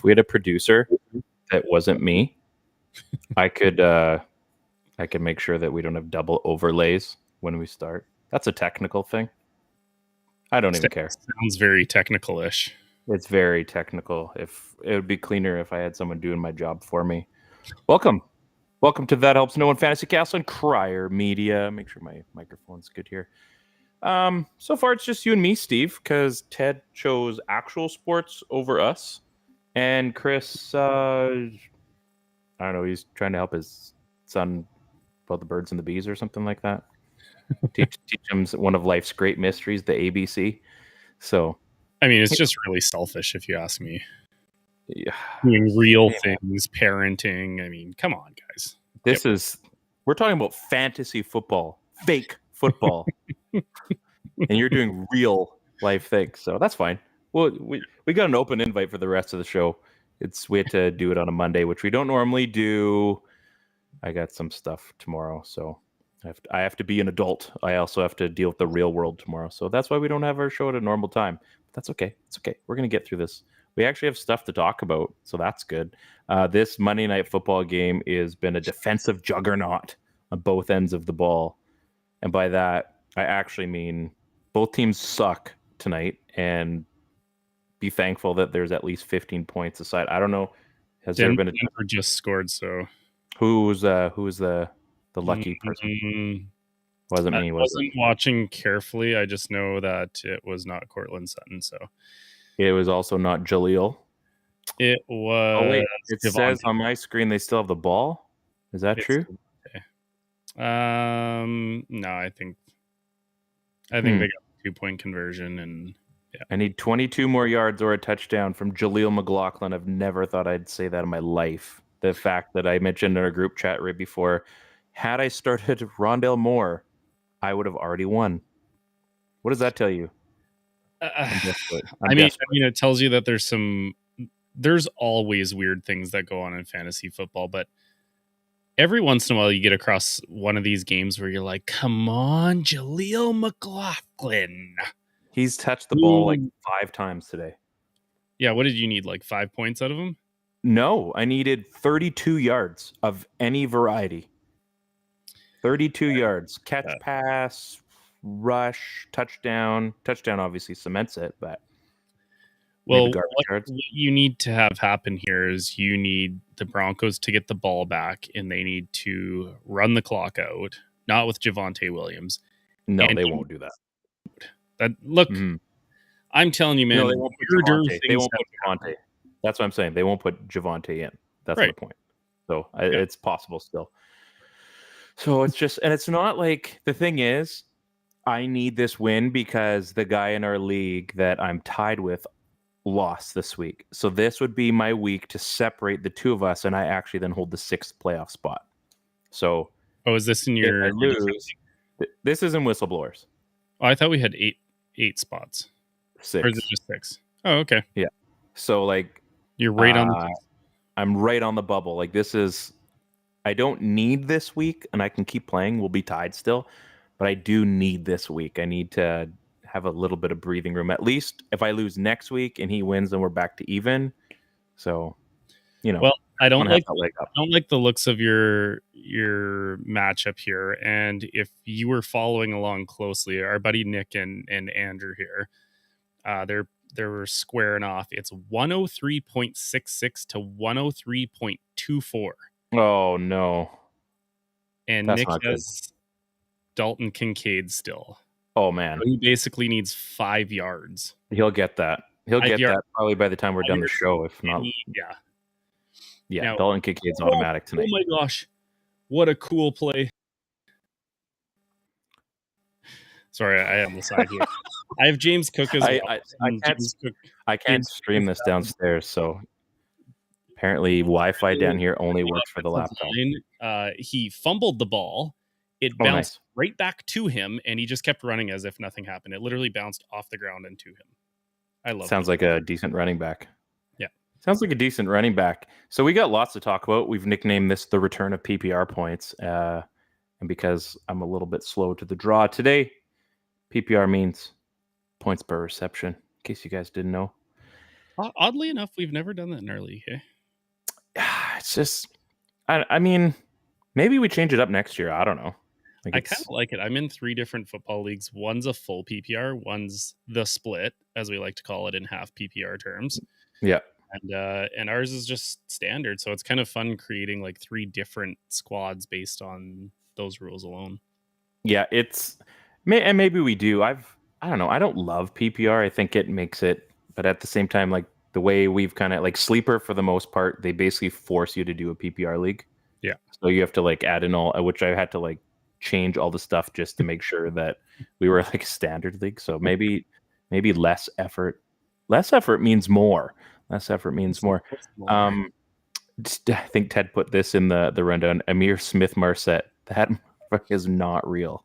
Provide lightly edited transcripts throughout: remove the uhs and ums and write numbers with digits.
we had a producer that wasn't me, I could make sure that we don't have double overlays when we start. That's a technical thing. I don't even care. Sounds very technical-ish. It's very technical. If it would be cleaner if I had someone doing my job for me. Welcome to That Helps No One Fantasy Castle and Crier Media. Make sure my microphone's good here. So far it's just you and me, Steve, because Ted chose actual sports over us, and Chris, I don't know, he's trying to help his son about the birds and the bees or something like that. teach him one of life's great mysteries, the ABC. So, I mean, it's just really selfish if you ask me. Yeah, doing real things, parenting. I mean, come on, guys. We're talking about fantasy football, fake football, and you're doing real life things. So that's fine. Well, we got an open invite for the rest of the show. We had to do it on a Monday, which we don't normally do. I got some stuff tomorrow, so I have to be an adult. I also have to deal with the real world tomorrow, so that's why we don't have our show at a normal time. But that's okay. It's okay. We're gonna get through this. We actually have stuff to talk about, so that's good. This Monday Night Football game has been a defensive juggernaut on both ends of the ball. And by that, I actually mean both teams suck tonight, and be thankful that there's at least 15 points aside. I don't know. Has there been Denver just scored, so... Who was the lucky person? Wasn't me, was it? I wasn't watching carefully. I just know that it was not Cortland Sutton, so... It was also not Jaleel. It was... Oh, wait. It says on my screen they still have the ball. Is that true? Okay. No, I think they got a 2-point conversion, and yeah. I need 22 more yards or a touchdown from Jaleel McLaughlin. I've never thought I'd say that in my life. The fact that I mentioned in our group chat right before, had I started Rondale Moore, I would have already won. What does that tell you? I mean, it tells you that there's always weird things that go on in fantasy football, but every once in a while you get across one of these games where you're like, come on, Jaleel McLaughlin. He's touched the ball like 5 times today. Yeah, what did you need, like 5 points out of him? No, I needed 32 yards of any variety. 32 yards. Catch, pass, rush, touchdown. Touchdown obviously cements it, but... Well, what you need to have happen here is you need the Broncos to get the ball back, and they need to run the clock out, not with Javonte Williams. No, they won't do that. Look, I'm telling you, man. No, they won't put Javonte. They won't put Javonte. That's what I'm saying. They won't put Javonte in. That's my point. So it's possible still. So it's just, and it's not like, the thing is, I need this win because the guy in our league that I'm tied with lost this week. So this would be my week to separate the two of us, and I actually then hold the 6th playoff spot. So, is this in your... This is in Whistleblowers. Oh, I thought we had eight spots. 6. Or is it just 6? Oh, okay. Yeah. So like, you're right on. I'm right on the bubble. Like, this is... I don't need this week, and I can keep playing. We'll be tied still, but I do need this week. I need to have a little bit of breathing room. At least if I lose next week and he wins, then we're back to even. So, well, I don't like the looks of your matchup here. And if you were following along closely, our buddy Nick and Andrew here, they're squaring off. It's 103.66 to 103.24. Oh no! And Nick has Dalton Kincaid still. Oh man, so he basically needs 5 yards. He'll get that. He'll get that probably by the time we're done the show, if not. Yeah. Now, Dalton Kincaid's automatic tonight. Oh my gosh, what a cool play! Sorry, I am on the side here. I have James Cook as well. I can't stream this downstairs, so apparently Wi-Fi down here only works for the laptop. He fumbled the ball. It bounced right back to him, and he just kept running as if nothing happened. It literally bounced off the ground and to him. I love it. Sounds like a decent running back. Yeah. Sounds like a decent running back. So we got lots to talk about. We've nicknamed this the return of PPR points. And because I'm a little bit slow to the draw today, PPR means points per reception, in case you guys didn't know. Oddly enough, we've never done that in our league. Eh? It's just, I mean, maybe we change it up next year. I don't know. I kind of like it. I'm in 3 different football leagues. One's a full PPR, one's the split, as we like to call it in half PPR terms. Yeah. And ours is just standard. So it's kind of fun creating like 3 different squads based on those rules alone. Yeah, and maybe we do. I don't know. I don't love PPR. I think it makes it, but at the same time, like the way we've kind of like Sleeper for the most part, they basically force you to do a PPR league. Yeah. So you have to like add in all, which I had to like change all the stuff just to make sure that we were like a standard league. So maybe less effort. Less effort means more. Less effort means more. I think Ted put this in the rundown. Amir Smith-Marset. That is not real.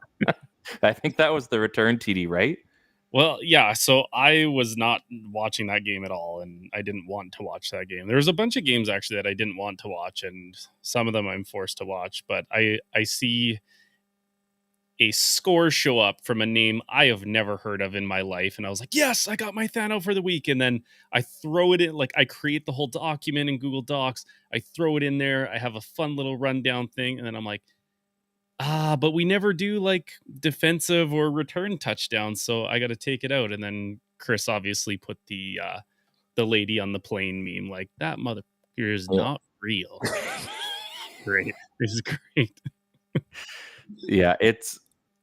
I think that was the return TD, right? Well, yeah. So I was not watching that game at all, and I didn't want to watch that game. There was a bunch of games actually that I didn't want to watch, and some of them I'm forced to watch. But I see a score show up from a name I have never heard of in my life, and I was like, "Yes, I got my THNO for the week." And then I throw it in, like I create the whole document in Google Docs. I throw it in there. I have a fun little rundown thing, and then I'm like, but we never do like defensive or return touchdowns, so I got to take it out. And then Chris obviously put the lady on the plane meme, like that mother is not real. Great, this is great. Yeah,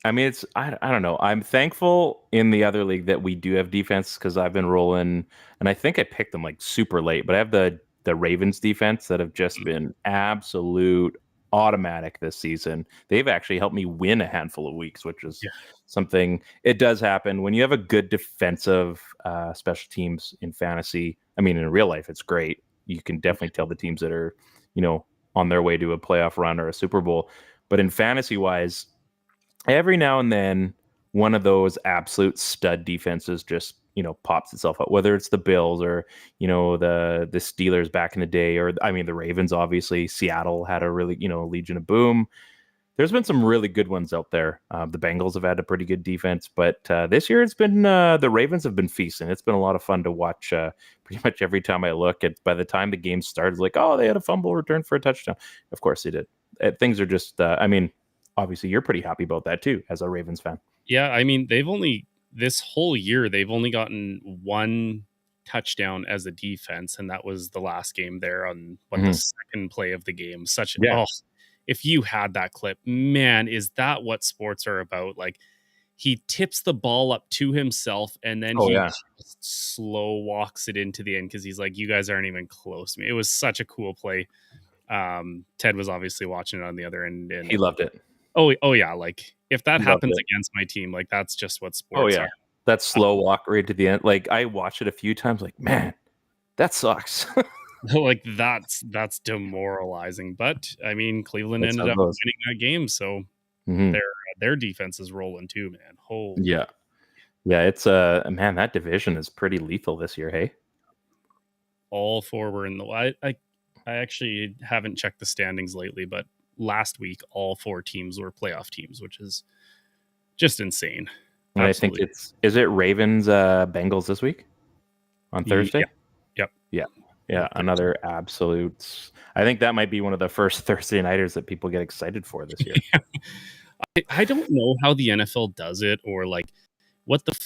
I don't know. I'm thankful in the other league that we do have defense because I've been rolling, and I think I picked them like super late, but I have the Ravens defense that have just been absolute automatic this season. They've actually helped me win a handful of weeks, which is something. It does happen when you have a good defensive special teams in fantasy. I mean, in real life, it's great. You can definitely tell the teams that are, on their way to a playoff run or a Super Bowl. But in fantasy wise, every now and then, one of those absolute stud defenses just pops itself up. Whether it's the Bills or the Steelers back in the day, or I mean the Ravens. Obviously, Seattle had a really Legion of Boom. There's been some really good ones out there. The Bengals have had a pretty good defense, but this year it's been the Ravens have been feasting. It's been a lot of fun to watch. Pretty much every time I look, by the time the game started, like, oh, they had a fumble return for a touchdown. Of course they did. Things are just. I mean, obviously you're pretty happy about that too, as a Ravens fan. Yeah, I mean this whole year they've only gotten 1 touchdown as a defense, and that was the last game there on the second play of the game. If you had that clip, man, is that what sports are about? Like, he tips the ball up to himself, and then just slow walks it into the end because he's like, you guys aren't even close to me. It was such a cool play. Ted was obviously watching it on the other end, and he loved it. Oh yeah, like if that happens against my team, like that's just what sports are. That slow walk right to the end. Like, I watched it a few times, like, man, that sucks. Like that's demoralizing. But I mean, Cleveland ended up winning that game, so their defense is rolling too, man. Holy yeah. It's man, that division is pretty lethal this year. Hey, all 4 were in the. I actually haven't checked the standings lately, but last week all 4 teams were playoff teams, which is just insane. And I think is it Ravens Bengals this week on Thursday? Yep. Yeah, another absolute. I think that might be one of the first Thursday nighters that people get excited for this year. I don't know how the NFL does it, or like what the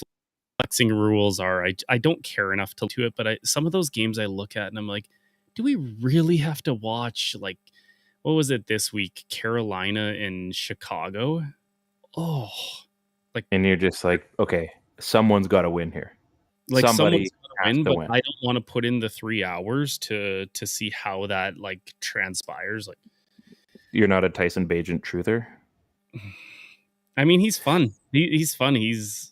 flexing rules are. I don't care enough to it, but some of those games I look at and I'm like, do we really have to watch, like, what was it this week? Carolina and Chicago? Oh, like, and you're just like, okay, someone's got to win here. Like, somebody has to win, but I don't want to put in the 3 hours to see how that like transpires. Like, you're not a Tyson Bagent truther. I mean, he's fun. He's fun. He's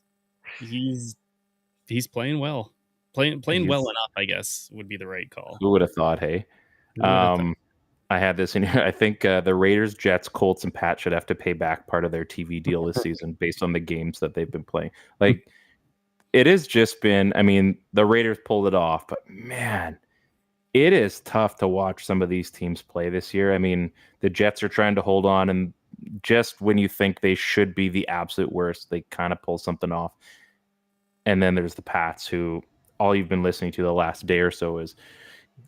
playing well. Playing well enough, I guess, would be the right call. Who would have thought, hey? I had this in here. I think the Raiders, Jets, Colts, and Pats should have to pay back part of their TV deal this season based on the games that they've been playing. Like, it has just been, I mean, the Raiders pulled it off, but man, it is tough to watch some of these teams play this year. I mean, the Jets are trying to hold on, and just when you think they should be the absolute worst, they kind of pull something off. And then there's the Pats, who all you've been listening to the last day or so is,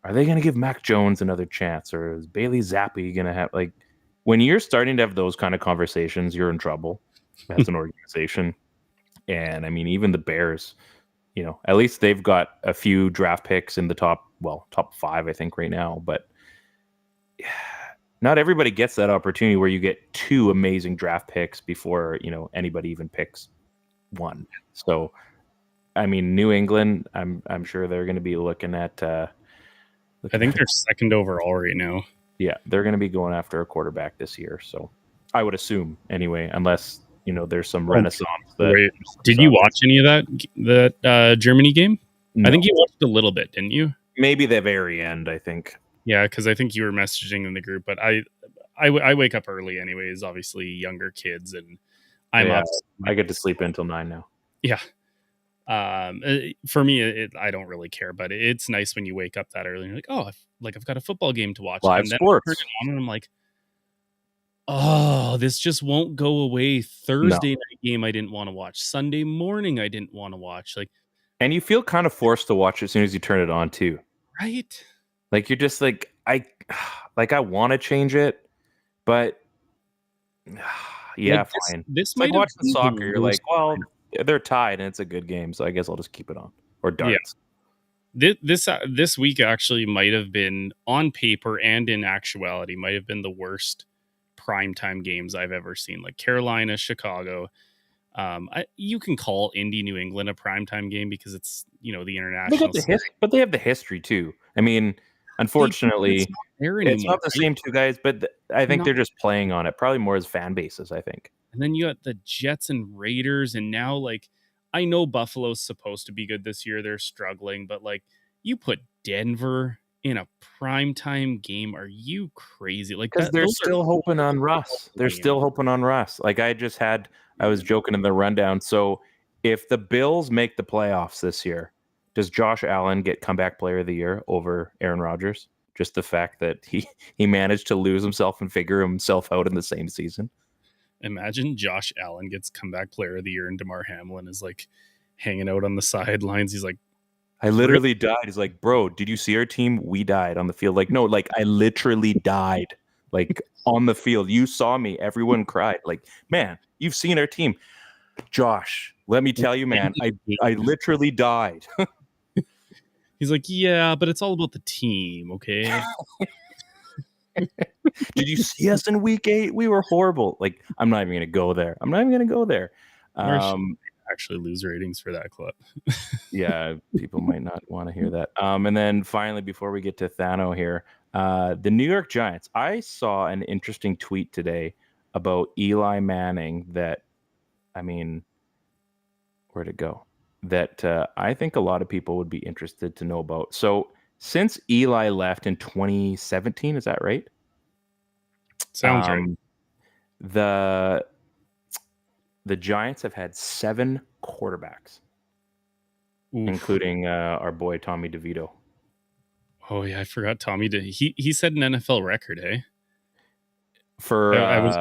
are they going to give Mac Jones another chance, or is Bailey Zappi going to have, like, when you're starting to have those kind of conversations, you're in trouble as an organization. And I mean, even the Bears, at least they've got a few draft picks in the top 5, I think, right now. But not everybody gets that opportunity where you get 2 amazing draft picks before, anybody even picks one. So, I mean, New England, I'm sure they're going to be looking at. I think they're second overall right now. Yeah, they're going to be going after a quarterback this year. So, I would assume anyway, unless there's some renaissance. Did you watch any of that Germany game? No. I think you watched a little bit, didn't you? Maybe the very end, I think. Yeah, because I think you were messaging in the group, but I wake up early anyways. Obviously, younger kids, and I'm up. I get to sleep until 9 now. Yeah. For me, I don't really care, but it's nice when you wake up that early and you're like, oh, I've got a football game to watch. Live and then sports. I turn it on and I'm like, oh, this just won't go away. Thursday night game I didn't want to watch. Sunday morning I didn't want to watch. And you feel kind of forced to watch it as soon as you turn it on too. Right? Like you're just like, I want to change it, but yeah, fine. This might watch the soccer. You're like, well, they're tied and it's a good game, so I guess I'll just keep it on. Or darts. Yeah. This week actually might have been, on paper and in actuality, might have been the worst primetime games I've ever seen. Like Carolina, Chicago. You can call Indy New England a primetime game because it's the international. But they have the history too. I mean, unfortunately, it's not the same 2 guys, but I think they're just playing on it, probably more as fan bases, I think. And then you got the Jets and Raiders, and now, I know Buffalo's supposed to be good this year. They're struggling, but, you put Denver in a primetime game. Are you crazy? Because they're still hoping on Russ. They're still hoping on Russ. Like, I was joking in the rundown. So, if the Bills make the playoffs this year, does Josh Allen get comeback player of the year over Aaron Rodgers? Just the fact that he managed to lose himself and figure himself out in the same season. Imagine Josh Allen gets comeback player of the year and DeMar Hamlin is hanging out on the sidelines. He's like, I literally died. He's like, bro, did you see our team? We died on the field. Like, no, I literally died. On the field. You saw me. Everyone cried. Like, man, you've seen our team. Josh, let me tell you, man, I literally died. He's like, yeah, but it's all about the team, okay? Did you see us in week 8? We were horrible. Like, I'm not even going to go there. Actually lose ratings for that clip. Yeah, people might not want to hear that. And then finally, before we get to THNO here, the New York Giants. I saw an interesting tweet today about Eli Manning that, I mean, where'd it go? That I think a lot of people would be interested to know about. So since Eli left in 2017, is that right? Sounds right. The Giants have had 7 quarterbacks, including our boy Tommy DeVito. Oh yeah, I forgot Tommy. He set an NFL record, eh? For I was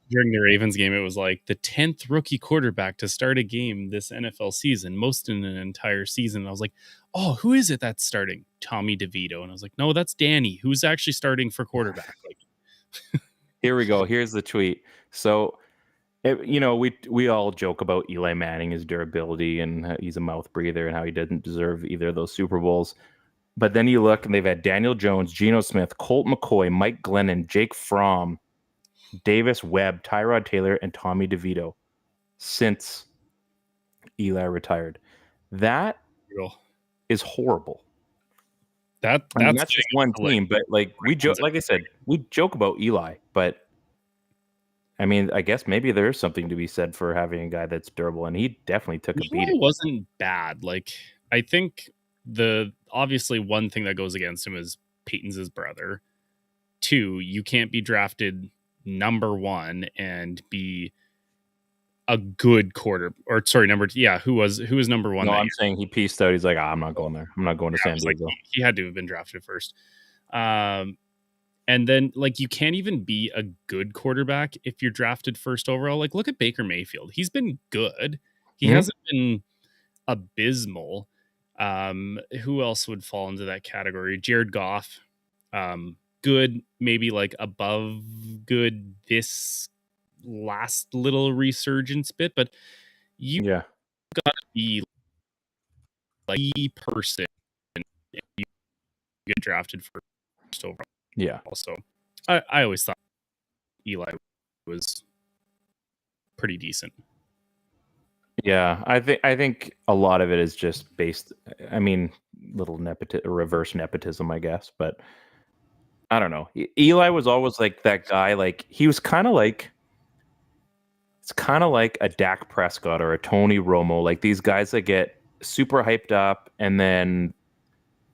during the Ravens game, it was like the 10th rookie quarterback to start a game this NFL season, most in an entire season. And I was like, oh, who is it that's starting? Tommy DeVito. And I was like, no, that's Danny, who's actually starting for quarterback. Here we go. Here's the tweet. So, we all joke about Eli Manning, his durability, and he's a mouth breather, and how he didn't deserve either of those Super Bowls. But then you look, and they've had Daniel Jones, Geno Smith, Colt McCoy, Mike Glennon, Jake Fromm, Davis Webb, Tyrod Taylor, and Tommy DeVito since Eli retired. That is horrible. That's just one team, but we joke. Like I said, we joke about Eli, but I mean, I guess maybe there is something to be said for having a guy that's durable, and he definitely took a beating. He wasn't bad. I think obviously one thing that goes against him is Peyton's his brother. 2, you can't be drafted number 1 and be a good who was number 1? No, I'm saying he pieced out. He's like, I'm not going there. I'm not going to San Diego. He had to have been drafted first. And then you can't even be a good quarterback if you're drafted first overall. Look at Baker Mayfield. He's been good. He hasn't been abysmal. Who else would fall into that category? Jared Goff. Good, maybe like above good this last little resurgence bit, but you gotta be like the person if you get drafted first overall. Yeah. Also, I always thought Eli was pretty decent. Yeah, I think a lot of it is just based. I mean, reverse nepotism, I guess. But I don't know. Eli was always like that guy. Like he was kind of like, it's kind of like a Dak Prescott or a Tony Romo. Like these guys that get super hyped up and then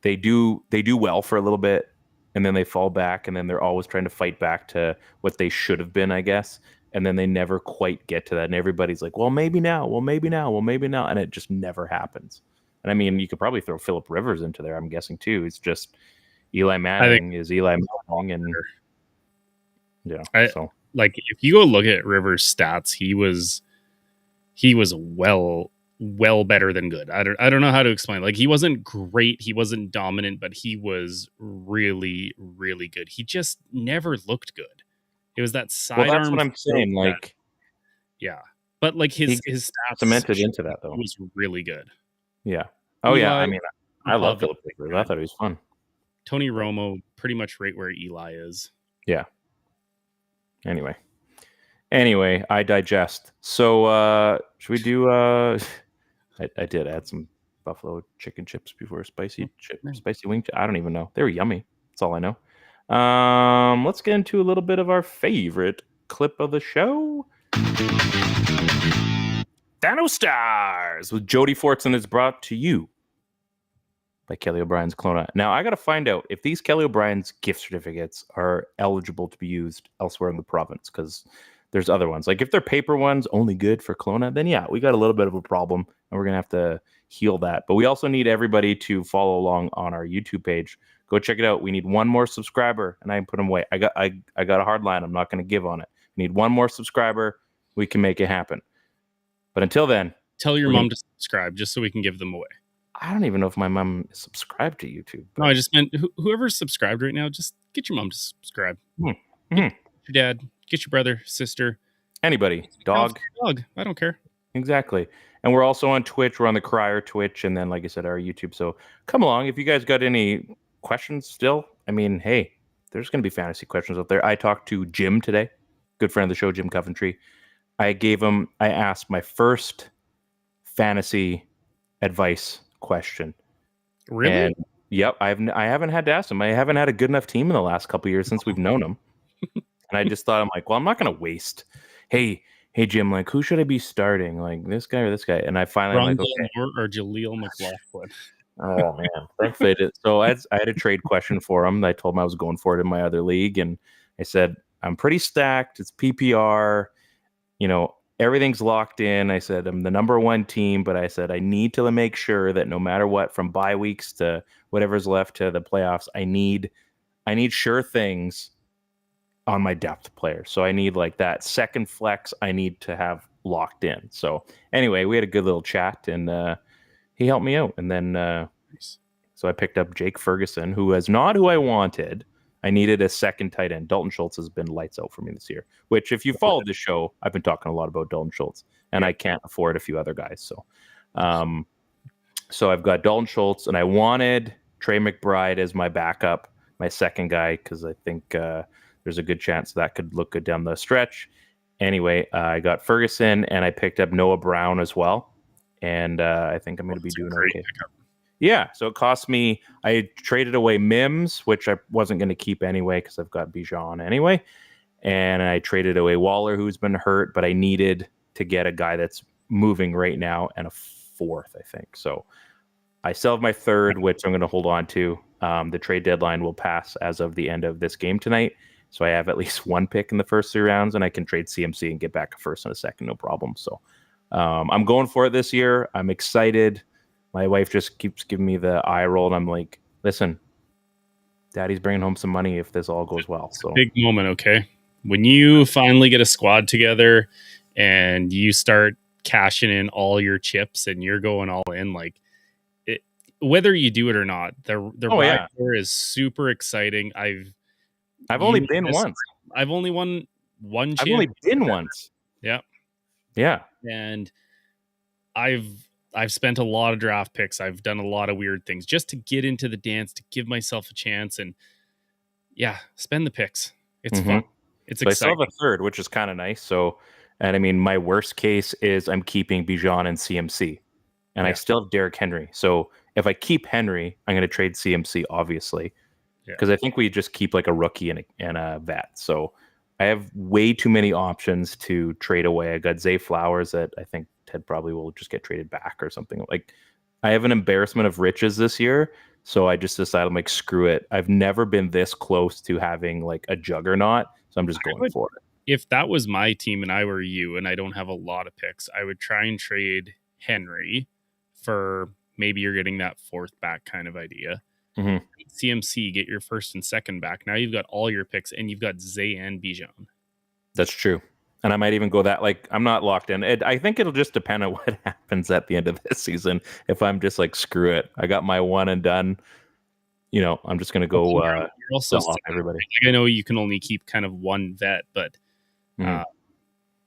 they do well for a little bit and then they fall back and then they're always trying to fight back to what they should have been, I guess. And then they never quite get to that. And everybody's like, well, maybe now, well, maybe now, well, maybe now. And it just never happens. And I mean, you could probably throw Phillip Rivers into there, I'm guessing, too. It's just Eli Manning is Eli Manning. And so like if you go look at Rivers' stats, he was well better than good. I don't know how to explain. Like he wasn't great, he wasn't dominant, but he was really, really good. He just never looked good. It was that sidearm. Well, that's what I'm saying. Like, yeah, but like his stats cemented into that though. He was really good. Yeah. Oh yeah. I mean, I love Phillip Rivers. I thought he was fun. Tony Romo, pretty much right where Eli is. Yeah. Anyway, I digest. So should we do? I did add some buffalo chicken chips before spicy wing. I don't even know. They were yummy. That's all I know. Let's get into a little bit of our favorite clip of the show. THNO Stars with Jody Fortson is brought to you by Kelly O'Brien's Kelowna. Now, I got to find out if these Kelly O'Brien's gift certificates are eligible to be used elsewhere in the province, because there's other ones. Like if they're paper ones, only good for Kelowna, then yeah, we got a little bit of a problem, and we're going to have to heal that. But we also need everybody to follow along on our YouTube page. Go check it out. We need one more subscriber, and I put them away. I got a hard line. I'm not going to give on it. We need one more subscriber. We can make it happen. But until then, tell your mom to subscribe just so we can give them away. I don't even know if my mom is subscribed to YouTube. No, I just meant whoever's subscribed right now, just get your mom to subscribe. Mm-hmm. Get your dad, get your brother, sister. Anybody. Dog. I don't care. Exactly. And we're also on Twitch. We're on the Crier Twitch. And then, like I said, our YouTube. So come along. If you guys got any questions still, I mean, hey, there's going to be fantasy questions out there. I talked to Jim today, good friend of the show, Jim Coventry. I asked my first fantasy advice question. Really? And yep, I haven't had to ask him. I haven't had a good enough team in the last couple of years since we've known him. And I just thought, I'm like, well, I'm not going to waste. Hey, Jim, like, who should I be starting? Like this guy or this guy? And I finally like, okay. Or Jaleel McLaughlin. Oh man, thankfully I did. So I had a trade question for him. I told him I was going for it in my other league, and I said I'm pretty stacked. It's PPR. You know, everything's locked in. I said I'm the number one team, but I said I need to make sure that no matter what, from bye weeks to whatever's left to the playoffs, I need sure things on my depth players. So I need like that second flex I need to have locked in. So anyway, we had a good little chat, and he helped me out. And then so I picked up Jake Ferguson, who is not who I wanted. I needed a second tight end. Dalton Schultz has been lights out for me this year, which if you followed the show, I've been talking a lot about Dalton Schultz, and I can't afford a few other guys. So so I've got Dalton Schultz, and I wanted Trey McBride as my backup, my second guy, because I think there's a good chance that could look good down the stretch. Anyway, I got Ferguson, and I picked up Noah Brown as well. And I think I'm going to be doing okay. Yeah, so it cost me. I traded away Mims, which I wasn't going to keep anyway because I've got Bijan anyway. And I traded away Waller, who's been hurt, but I needed to get a guy that's moving right now, and a fourth, I think. So I still have my third, which I'm going to hold on to. The trade deadline will pass as of the end of this game tonight. So I have at least one pick in the first 3 rounds, and I can trade CMC and get back a first and a second, no problem. So I'm going for it this year. I'm excited. My wife just keeps giving me the eye roll, and I'm like, listen, Daddy's bringing home some money if this all goes well. So big moment, okay? When you finally get a squad together and you start cashing in all your chips and you're going all in, like whether you do it or not, the ride yeah. tour is super exciting. I've only been once. I've only won one I've only been once. Yeah. Yeah. And I've spent a lot of draft picks. I've done a lot of weird things just to get into the dance, to give myself a chance, and yeah, spend the picks. It's fun. It's so exciting. I still have a third, which is kind of nice. So, and I mean, my worst case is I'm keeping Bijan and CMC, and I still have Derrick Henry. So if I keep Henry, I'm going to trade CMC, obviously, because I think we just keep like a rookie and a vet. So I have way too many options to trade away. I got Zay Flowers that I think Ted probably will just get traded back or something. Like, I have an embarrassment of riches this year. So I just decided, I'm like, screw it. I've never been this close to having like a juggernaut. So I'm just going for it. If that was my team and I were you and I don't have a lot of picks, I would try and trade Henry for maybe you're getting that fourth back kind of idea. CMC, get your first and second back. Now you've got all your picks and you've got Zay and Bijan. That's true. And I might even go that, like, I'm not locked in. I think it'll just depend on what happens at the end of this season. If I'm just like, screw it, I got my one and done, I'm just going to go you're also sell off everybody. Like, I know you can only keep kind of one vet, but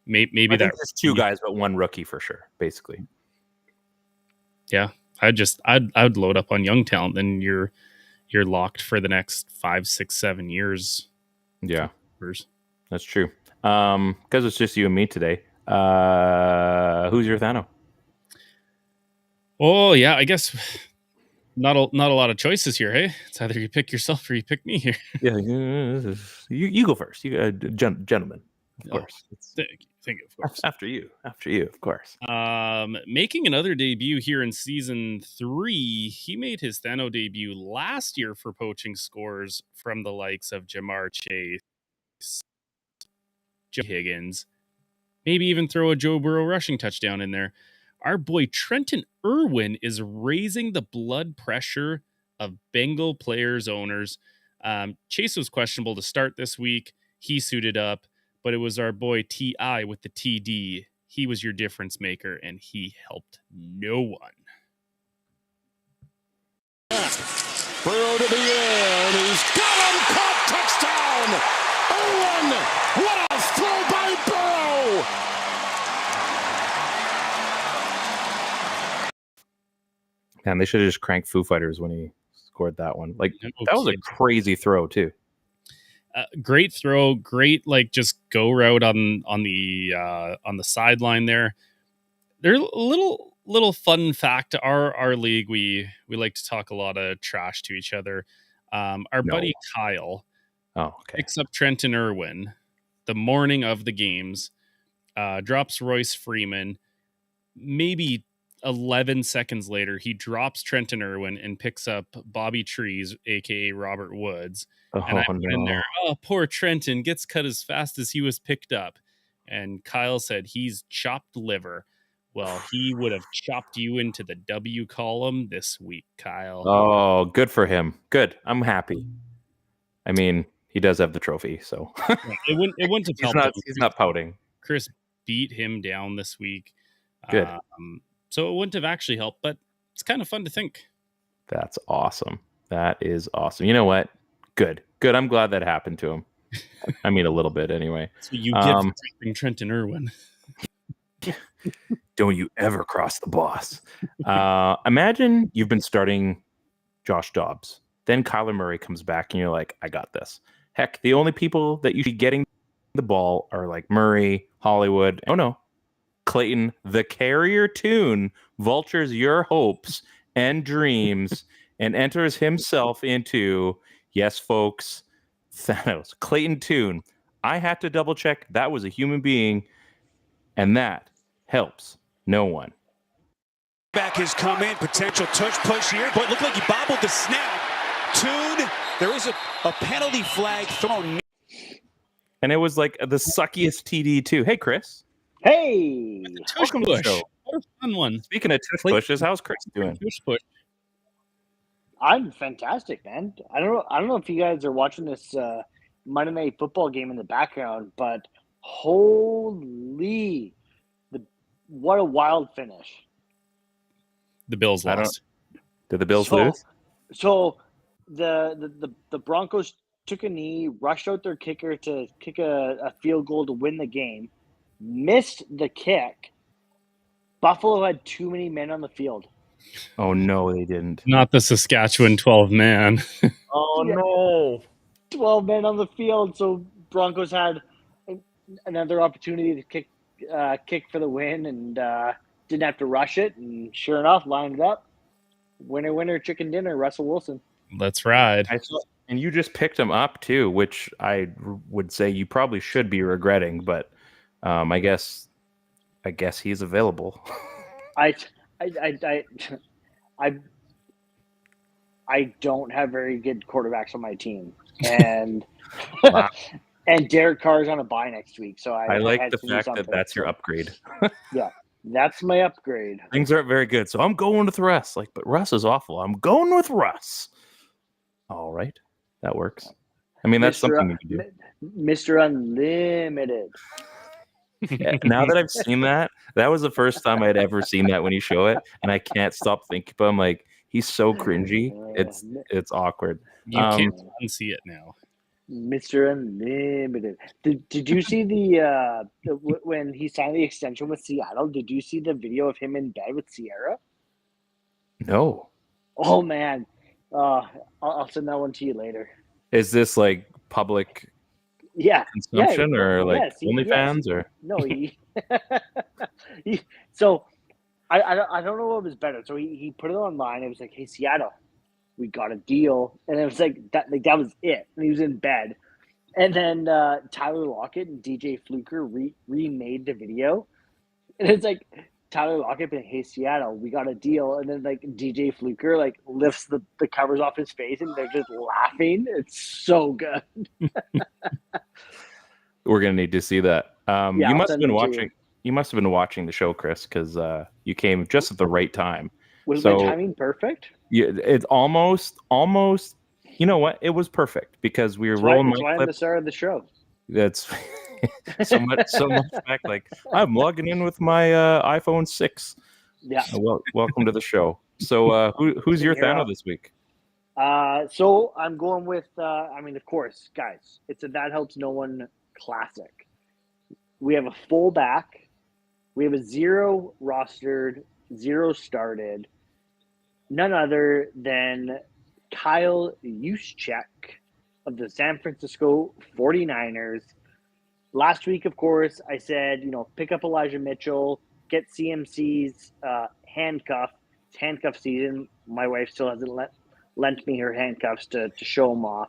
maybe that's two guys, but one rookie for sure, basically. Yeah. I'd load up on young talent, then you're locked for the next 5, 6, 7 years. Yeah. That's true. Because it's just you and me today. Who's your THNO? Oh yeah, I guess not a lot of choices here. Hey, it's either you pick yourself or you pick me here. Yeah, you go first. You gentlemen, of course. Thank you, of course. After you, of course. Making another debut here in season 3, he made his THNO debut last year for poaching scores from the likes of Jamar Chase, Joe Higgins, maybe even throw a Joe Burrow rushing touchdown in there. Our boy Trenton Irwin is raising the blood pressure of Bengal players' owners. Chase was questionable to start this week. He suited up, but it was our boy T.I. with the TD. He was your difference maker, and he helped no one. Burrow to the end. He's got him. Caught. Touchdown. Irwin. What a throw by Burrow. Man, they should have just cranked Foo Fighters when he scored that one. Like, that was a crazy throw too. Great throw, great just go route on the sideline there. There's a little fun fact. Our league, we like to talk a lot of trash to each other. Buddy Kyle picks up Trenton Irwin the morning of the games, drops Royce Freeman. Maybe 11 seconds later, he drops Trenton Irwin and picks up Bobby Trees, aka Robert Woods. And I put in there, poor Trenton gets cut as fast as he was picked up. And Kyle said he's chopped liver. Well, he would have chopped you into the W column this week, Kyle. Oh, good for him. Good. I'm happy. I mean, he does have the trophy, so it wouldn't have helped. He's not pouting. Chris beat him down this week. Good. So it wouldn't have actually helped, but it's kind of fun to think. That's awesome. That is awesome. You know what? Good. I'm glad that happened to him. I mean, a little bit anyway. So you get Trenton Irwin. Don't you ever cross the boss. Imagine you've been starting Josh Dobbs. Then Kyler Murray comes back and you're like, I got this. Heck, the only people that you should be getting the ball are like Murray, Hollywood. Oh no. Clayton, the carrier tune, vultures your hopes and dreams and enters himself into, yes, folks, THNOs. Clayton Tune. I had to double check that was a human being, and that helps no one. Back has come in, potential touch push here, but it looked like he bobbled the snap. Tune, there is a penalty flag thrown. And it was like the suckiest TD too. Hey, Chris. Hey, welcome to the show. What a fun one. Speaking of tush pushes, how's Chris doing? Tush push. I'm fantastic, man. I don't know if you guys are watching this Monday Night Football game in the background, but holy, what a wild finish! The Bills lost. Did the Bills lose? So the Broncos took a knee, rushed out their kicker to kick a field goal to win the game, missed the kick. Buffalo had too many men on the field. Oh no, they didn't. Not the Saskatchewan 12 man. Oh no. 12 men on the field, so Broncos had another opportunity to kick for the win and didn't have to rush it, and sure enough, lined it up. Winner, chicken dinner, Russell Wilson. Let's ride. And you just picked him up too, which I would say you probably should be regretting, but I guess he's available. I don't have very good quarterbacks on my team, and Wow. and Derek Carr is on a bye next week, so I like had the to do fact that something. that's your upgrade. Yeah, that's my upgrade. Things aren't very good, so I'm going with Russ. But Russ is awful. I'm going with Russ. All right, that works. I mean, that's something you can do. Mr. Unlimited. Yeah, now that I've seen that was the first time I'd ever seen that when you show it, and I can't stop thinking about him. Like, he's so cringy. It's awkward. You can't unsee it now. Mr. Unlimited. Did you see the when he signed the extension with Seattle? Did you see the video of him in bed with Sierra? No. Oh man, I'll send that one to you later. Is this like public? Yeah, consumption or like yes, OnlyFans or no? So I don't know what was better. So he put it online. It was like, hey Seattle, we got a deal, and it was like that was it. And he was in bed, and then Tyler Lockett and DJ Fluker remade the video, and it's like Tyler Lockett being, hey Seattle, we got a deal, and then like DJ Fluker like lifts the covers off his face, and they're just laughing. It's so good. We're gonna need to see that. You must have been watching. You. You must have been watching the show, Chris, because you came just at the right time. Was my timing perfect? Yeah, it's almost. You know what? It was perfect because we were rolling. That's why I'm the star of the show. That's so much back. Like, I'm logging in with my iPhone 6. Yeah. Welcome to the show. So who's your THNO this week? So I'm going with. Of course, guys, it's a That Helps No One classic. We have a fullback. We have a 0 rostered, 0 started. None other than Kyle Juszczyk of the San Francisco 49ers. Last week, of course, I said, pick up Elijah Mitchell, get CMC's handcuff. It's handcuff season. My wife still hasn't lent me her handcuffs to show them off.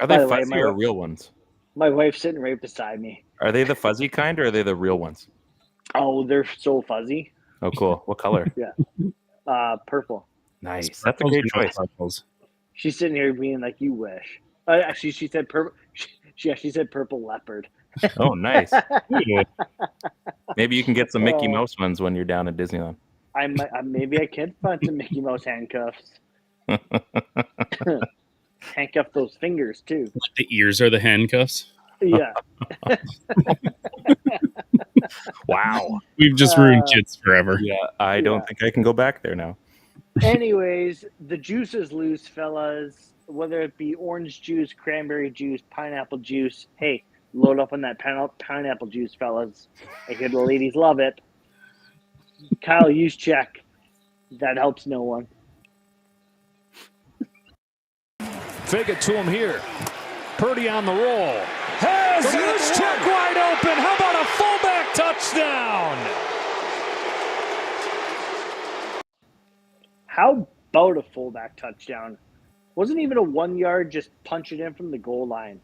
Are they fuzzy or real ones? My wife's sitting right beside me. Are they the fuzzy kind or are they the real ones? Oh, they're so fuzzy. Oh, cool. What color? Yeah. Purple. Nice. That's a great choice. She's sitting here being like, you wish. Actually, she said purple. She actually said purple leopard. Oh, nice. Maybe you can get some Mickey Mouse ones when you're down at Disneyland. Maybe I can find some Mickey Mouse handcuffs. Handcuff those fingers too. Like the ears are the handcuffs. Yeah. Wow. We've just ruined kids forever. Yeah, I don't think I can go back there now. Anyways, the juice is loose, fellas. Whether it be orange juice, cranberry juice, pineapple juice. Hey, load up on that pineapple juice, fellas. I hear the ladies love it. Kyle Juszczyk. That helps no one. Fake it to him here. Purdy on the roll. Has Juszczyk wide open. How about a fullback touchdown? How about a fullback touchdown? Wasn't even a 1 yard, just punch it in from the goal line.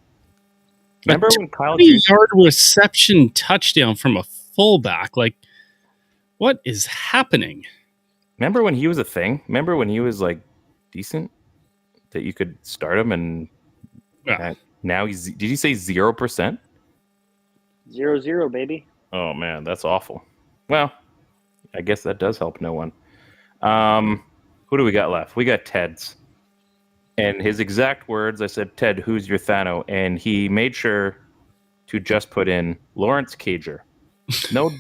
Remember when Kyle 20-yard reception touchdown from a fullback? Like, what is happening? Remember when he was a thing? Remember when he was like decent? That you could start him and now he's, did you say 0%? 0-0, baby. Oh man, that's awful. Well, I guess that does help no one. Who do we got left? We got Ted's. And his exact words, I said, Ted, who's your THNO? And he made sure to just put in Lawrence Cager. No,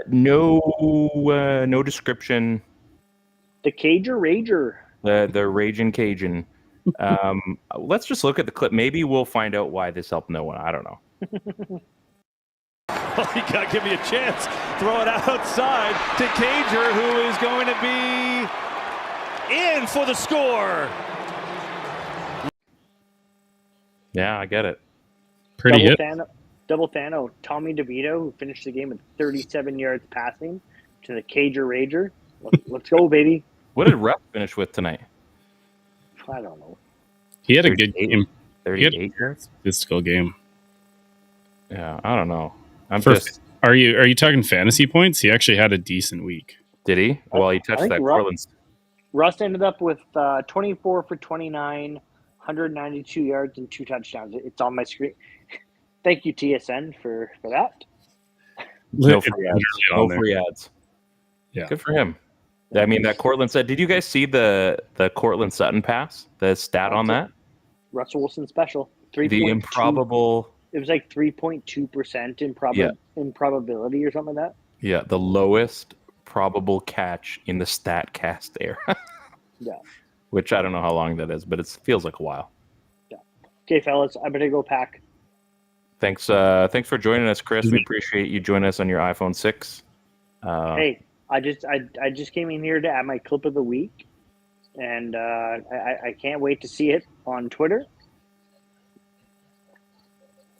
no description, The Cager Rager. The Raging Cajun. Let's just look at the clip. Maybe we'll find out why this helped no one. I don't know. Oh, you gotta give me a chance. Throw it outside to Cager, who is going to be in for the score. Yeah, I get it. Pretty hit. Double THNO. Tommy DeVito, who finished the game with 37 yards passing to the Cager Rager. Let's go, baby. What did Russ finish with tonight? I don't know. He had a good game. 38 yards? Physical game. Yeah, I don't know. Are you talking fantasy points? He actually had a decent week. Did he? Well, he touched that Portland. Russ ended up with 24 for 29, 192 yards and 2 touchdowns. It's on my screen. Thank you, TSN, for that. No free ads. No free ads. Yeah. Good for him. I mean, that Cortland said, did you guys see the Cortland Sutton pass? The stat on that? Russell Wilson special. The improbable. It was like 3.2% in probability or something like that. Yeah, the lowest probable catch in the StatCast era. Yeah. Which I don't know how long that is, but it feels like a while. Yeah. Okay, fellas, I better go pack. Thanks for joining us, Chris. We appreciate you joining us on your iPhone 6. Hey, I just came in here to add my clip of the week, and I can't wait to see it on Twitter.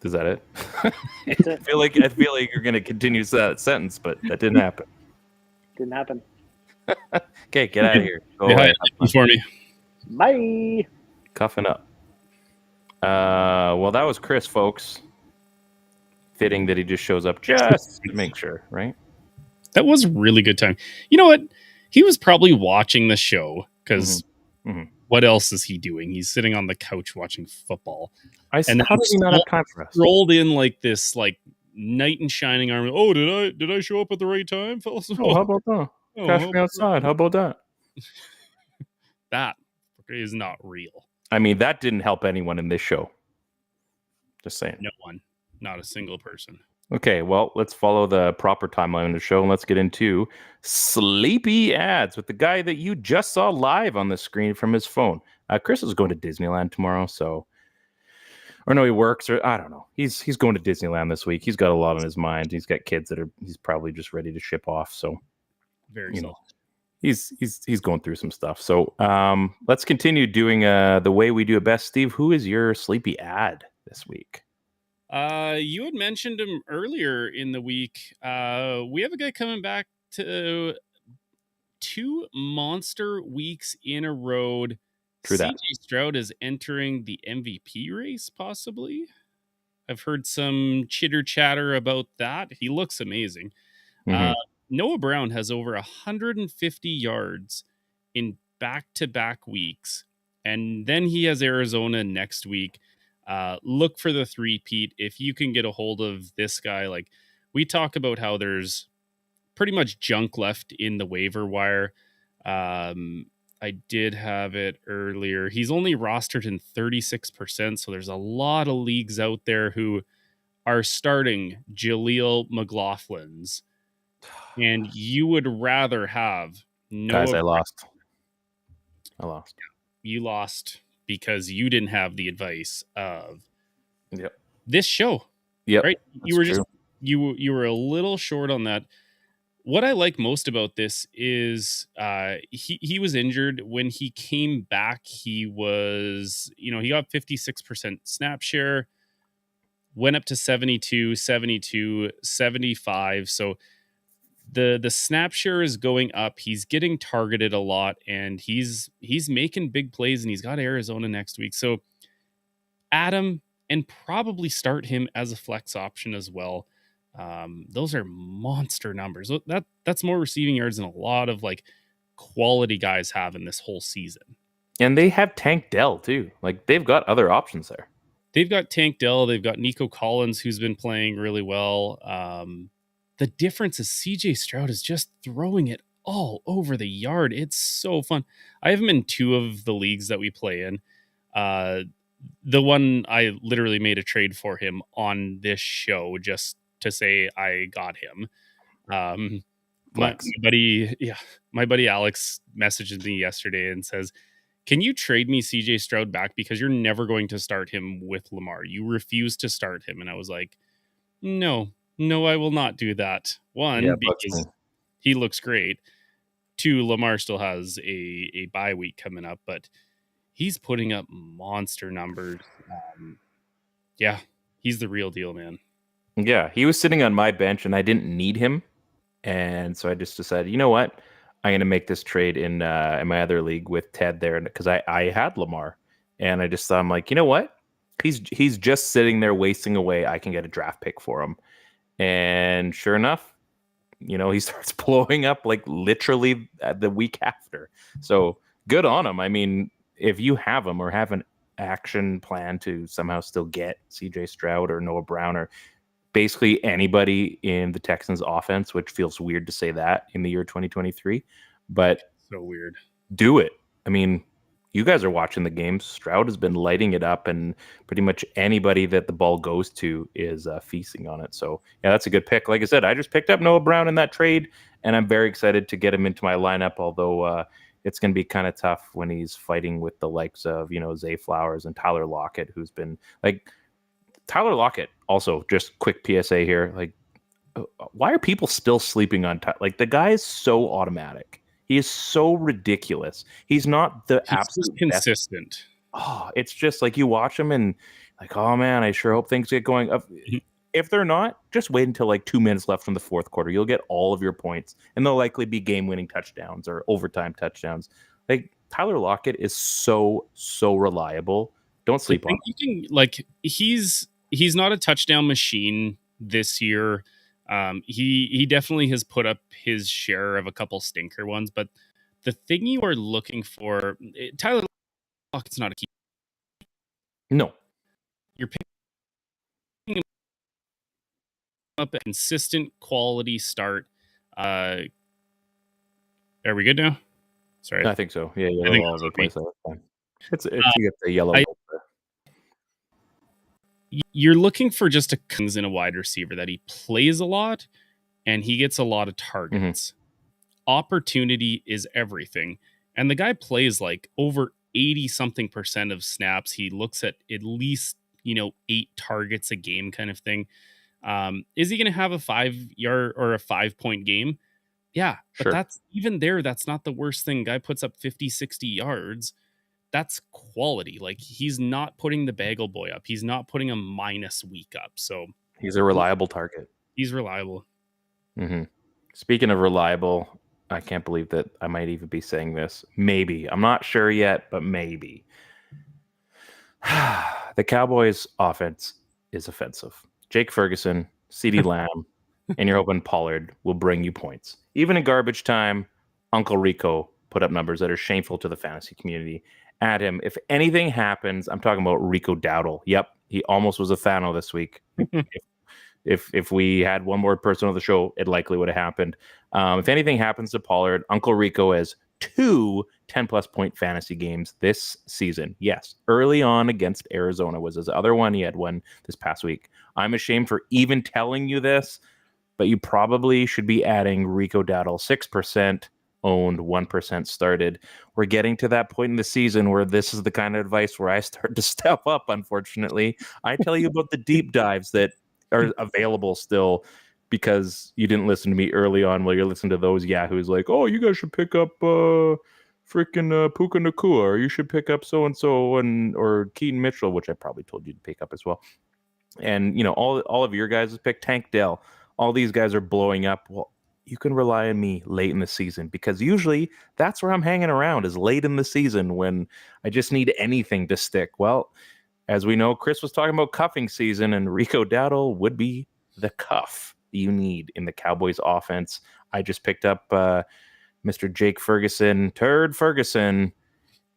Is that it? I feel like you're going to continue that sentence, but that didn't happen. Didn't happen. Okay, get out of here. Go away. For me. Bye. Cuffing up. Well, that was Chris, folks. Fitting that he just shows up just to make sure, right? That was a really good time. You know what? He was probably watching the show because what else is he doing? He's sitting on the couch watching football. And how does he not have time for us? Rolled in like this, like knight in shining armor. Oh, did I show up at the right time, fellas? Oh, how about that? Cash me outside. How about that? That is not real. I mean, that didn't help anyone in this show. Just saying. No one. Not a single person. Okay, well, let's follow the proper timeline of the show, and let's get into sleepy ads with the guy that you just saw live on the screen from his phone. Chris is going to Disneyland tomorrow, or no, he works, or I don't know. He's going to Disneyland this week. He's got a lot on his mind. He's got kids he's probably just ready to ship off. So, he's going through some stuff. So, let's continue doing the way we do it best. Steve, who is your sleepy ad this week? You had mentioned him earlier in the week. We have a guy coming back to 2 monster weeks in a row. True that. CJ Stroud is entering the MVP race, possibly. I've heard some chitter chatter about that. He looks amazing. Noah Brown has over 150 yards in back-to-back weeks, and then he has Arizona next week. Look for the 3-peat. If you can get a hold of this guy, like we talk about how there's pretty much junk left in the waiver wire. I did have it earlier. He's only rostered in 36%. So there's a lot of leagues out there who are starting Jaleel McLaughlin's, and you would rather have Noah. Guys, I lost. You lost because you didn't have the advice of this show. Yep. Right. You were just you were a little short on that. What I like most about this is he was injured. When he came back, he was, he got 56% snap share, went up to 72, 72, 75. So the snap share is going up. He's getting targeted a lot, and he's making big plays, and he's got Arizona next week. So Adam, and probably start him as a flex option as well. Those are monster numbers. That's more receiving yards than a lot of like quality guys have in this whole season. And they have Tank Dell too. Like they've got other options there. They've got Tank Dell. They've got Nico Collins, who's been playing really well. The difference is CJ Stroud is just throwing it all over the yard. It's so fun. I have him in 2 of the leagues that we play in. The one I literally made a trade for him on this show just to say I got him. my buddy Alex messaged me yesterday and says, "Can you trade me CJ Stroud back because you're never going to start him with Lamar? You refuse to start him." And I was like, "No, I will not do that." One, because he looks great. Two, Lamar still has a bye week coming up, but he's putting up monster numbers. Yeah, he's the real deal, man. Yeah, he was sitting on my bench and I didn't need him. And so I just decided, you know what? I'm going to make this trade in my other league with Ted there because I had Lamar. And I just thought, I'm like, you know what? He's just sitting there wasting away. I can get a draft pick for him. And sure enough, he starts blowing up like literally the week after. So good on him. I mean, if you have him or have an action plan to somehow still get CJ Stroud or Noah Brown or basically anybody in the Texans offense, which feels weird to say that in the year 2023, but so weird. Do it. I mean, you guys are watching the games. Stroud has been lighting it up, and pretty much anybody that the ball goes to is feasting on it. So, yeah, that's a good pick. Like I said, I just picked up Noah Brown in that trade, and I'm very excited to get him into my lineup, although it's going to be kind of tough when he's fighting with the likes of, Zay Flowers and Tyler Lockett, who's been like Tyler Lockett. Also, just quick PSA here. Like, why are people still sleeping on the guy is so automatic. He is so ridiculous. He's not the absolute consistent. Best. Oh, it's just like you watch him and like, oh man, I sure hope things get going. If they're not, just wait until like 2 minutes left from the fourth quarter. You'll get all of your points, and they'll likely be game-winning touchdowns or overtime touchdowns. Like Tyler Lockett is so reliable. Don't sleep on him. He's not a touchdown machine this year. He definitely has put up his share of a couple stinker ones, but the thing you are looking for, Tyler Lockett's not a key. No. You're picking up a consistent quality start. Are we good now? Sorry. I think so. Yeah, I think all over the place. It's you get the yellow. You're looking for just a Kings in a wide receiver that he plays a lot and he gets a lot of targets. Mm-hmm. Opportunity is everything. And the guy plays like over 80% of snaps. He looks at least, 8 targets a game kind of thing. Is he going to have a 5-yard or a 5-point game? Yeah, but sure. That's not the worst thing. Guy puts up 50, 60 yards. That's quality. Like, he's not putting the bagel boy up. He's not putting a minus week up. So he's a reliable target. He's reliable. Mm-hmm. Speaking of reliable, I can't believe that I might even be saying this. Maybe. I'm not sure yet, but maybe. The Cowboys' offense is offensive. Jake Ferguson, CeeDee Lamb, and you're hoping Pollard will bring you points. Even in garbage time, Uncle Rico put up numbers that are shameful to the fantasy community. At him. If anything happens, I'm talking about Rico Dowdle. Yep, he almost was a THNO this week. if we had one more person on the show, it likely would have happened. If anything happens to Pollard, Uncle Rico has 2 10-plus point fantasy games this season. Yes, early on against Arizona was his other one. He had one this past week. I'm ashamed for even telling you this, but you probably should be adding Rico Dowdle. 6%. Owned, 1% started. We're getting to that point in the season where this is the kind of advice where I start to step up, unfortunately. I tell you about the deep dives that are available still because you didn't listen to me early on while you're listening to those yahoos like, oh, you guys should pick up freaking Puka Nacua, or you should pick up so-and-so or Keaton Mitchell, which I probably told you to pick up as well. And, all of your guys pick Tank Dell. All these guys are blowing up. Well, you can rely on me late in the season because usually that's where I'm hanging around is late in the season when I just need anything to stick. Well, as we know, Chris was talking about cuffing season, and Rico Dowdle would be the cuff you need in the Cowboys offense. I just picked up Mr. Jake Ferguson, Turd Ferguson,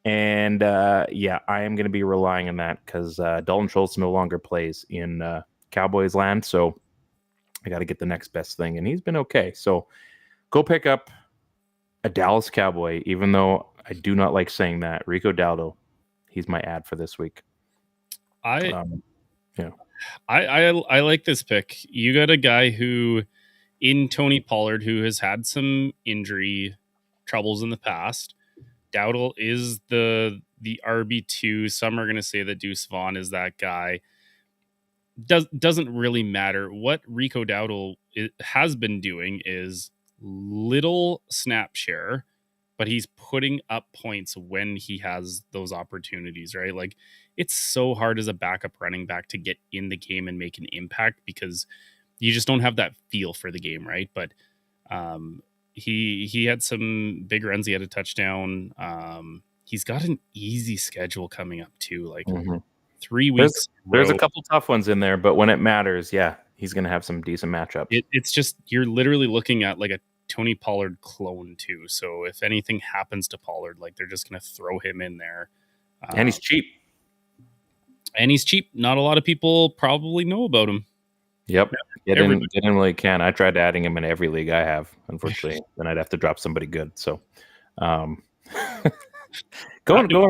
and I am going to be relying on that because Dalton Schultz no longer plays in Cowboys land, so I got to get the next best thing, and he's been okay. So go pick up a Dallas Cowboy, even though I do not like saying that. Rico Dowdle, he's my ad for this week. I like this pick. You got a guy who in Tony Pollard, who has had some injury troubles in the past. Dowdle is the RB2. Some are going to say that Deuce Vaughn is that guy. Doesn't really matter. What Rico Dowdle has been doing is little snap share, but he's putting up points when he has those opportunities, right? Like, it's so hard as a backup running back to get in the game and make an impact because you just don't have that feel for the game, right? But he had some big runs. He had a touchdown. He's got an easy schedule coming up too, like 3 weeks. There's a couple tough ones in there, but when it matters, yeah, he's going to have some decent matchups. It's just, you're literally looking at like a Tony Pollard clone too. So if anything happens to Pollard, like, they're just going to throw him in there. And he's cheap. Not a lot of people probably know about him. Yep. Didn't really can. I tried adding him in every league I have, unfortunately. Then I'd have to drop somebody good. So go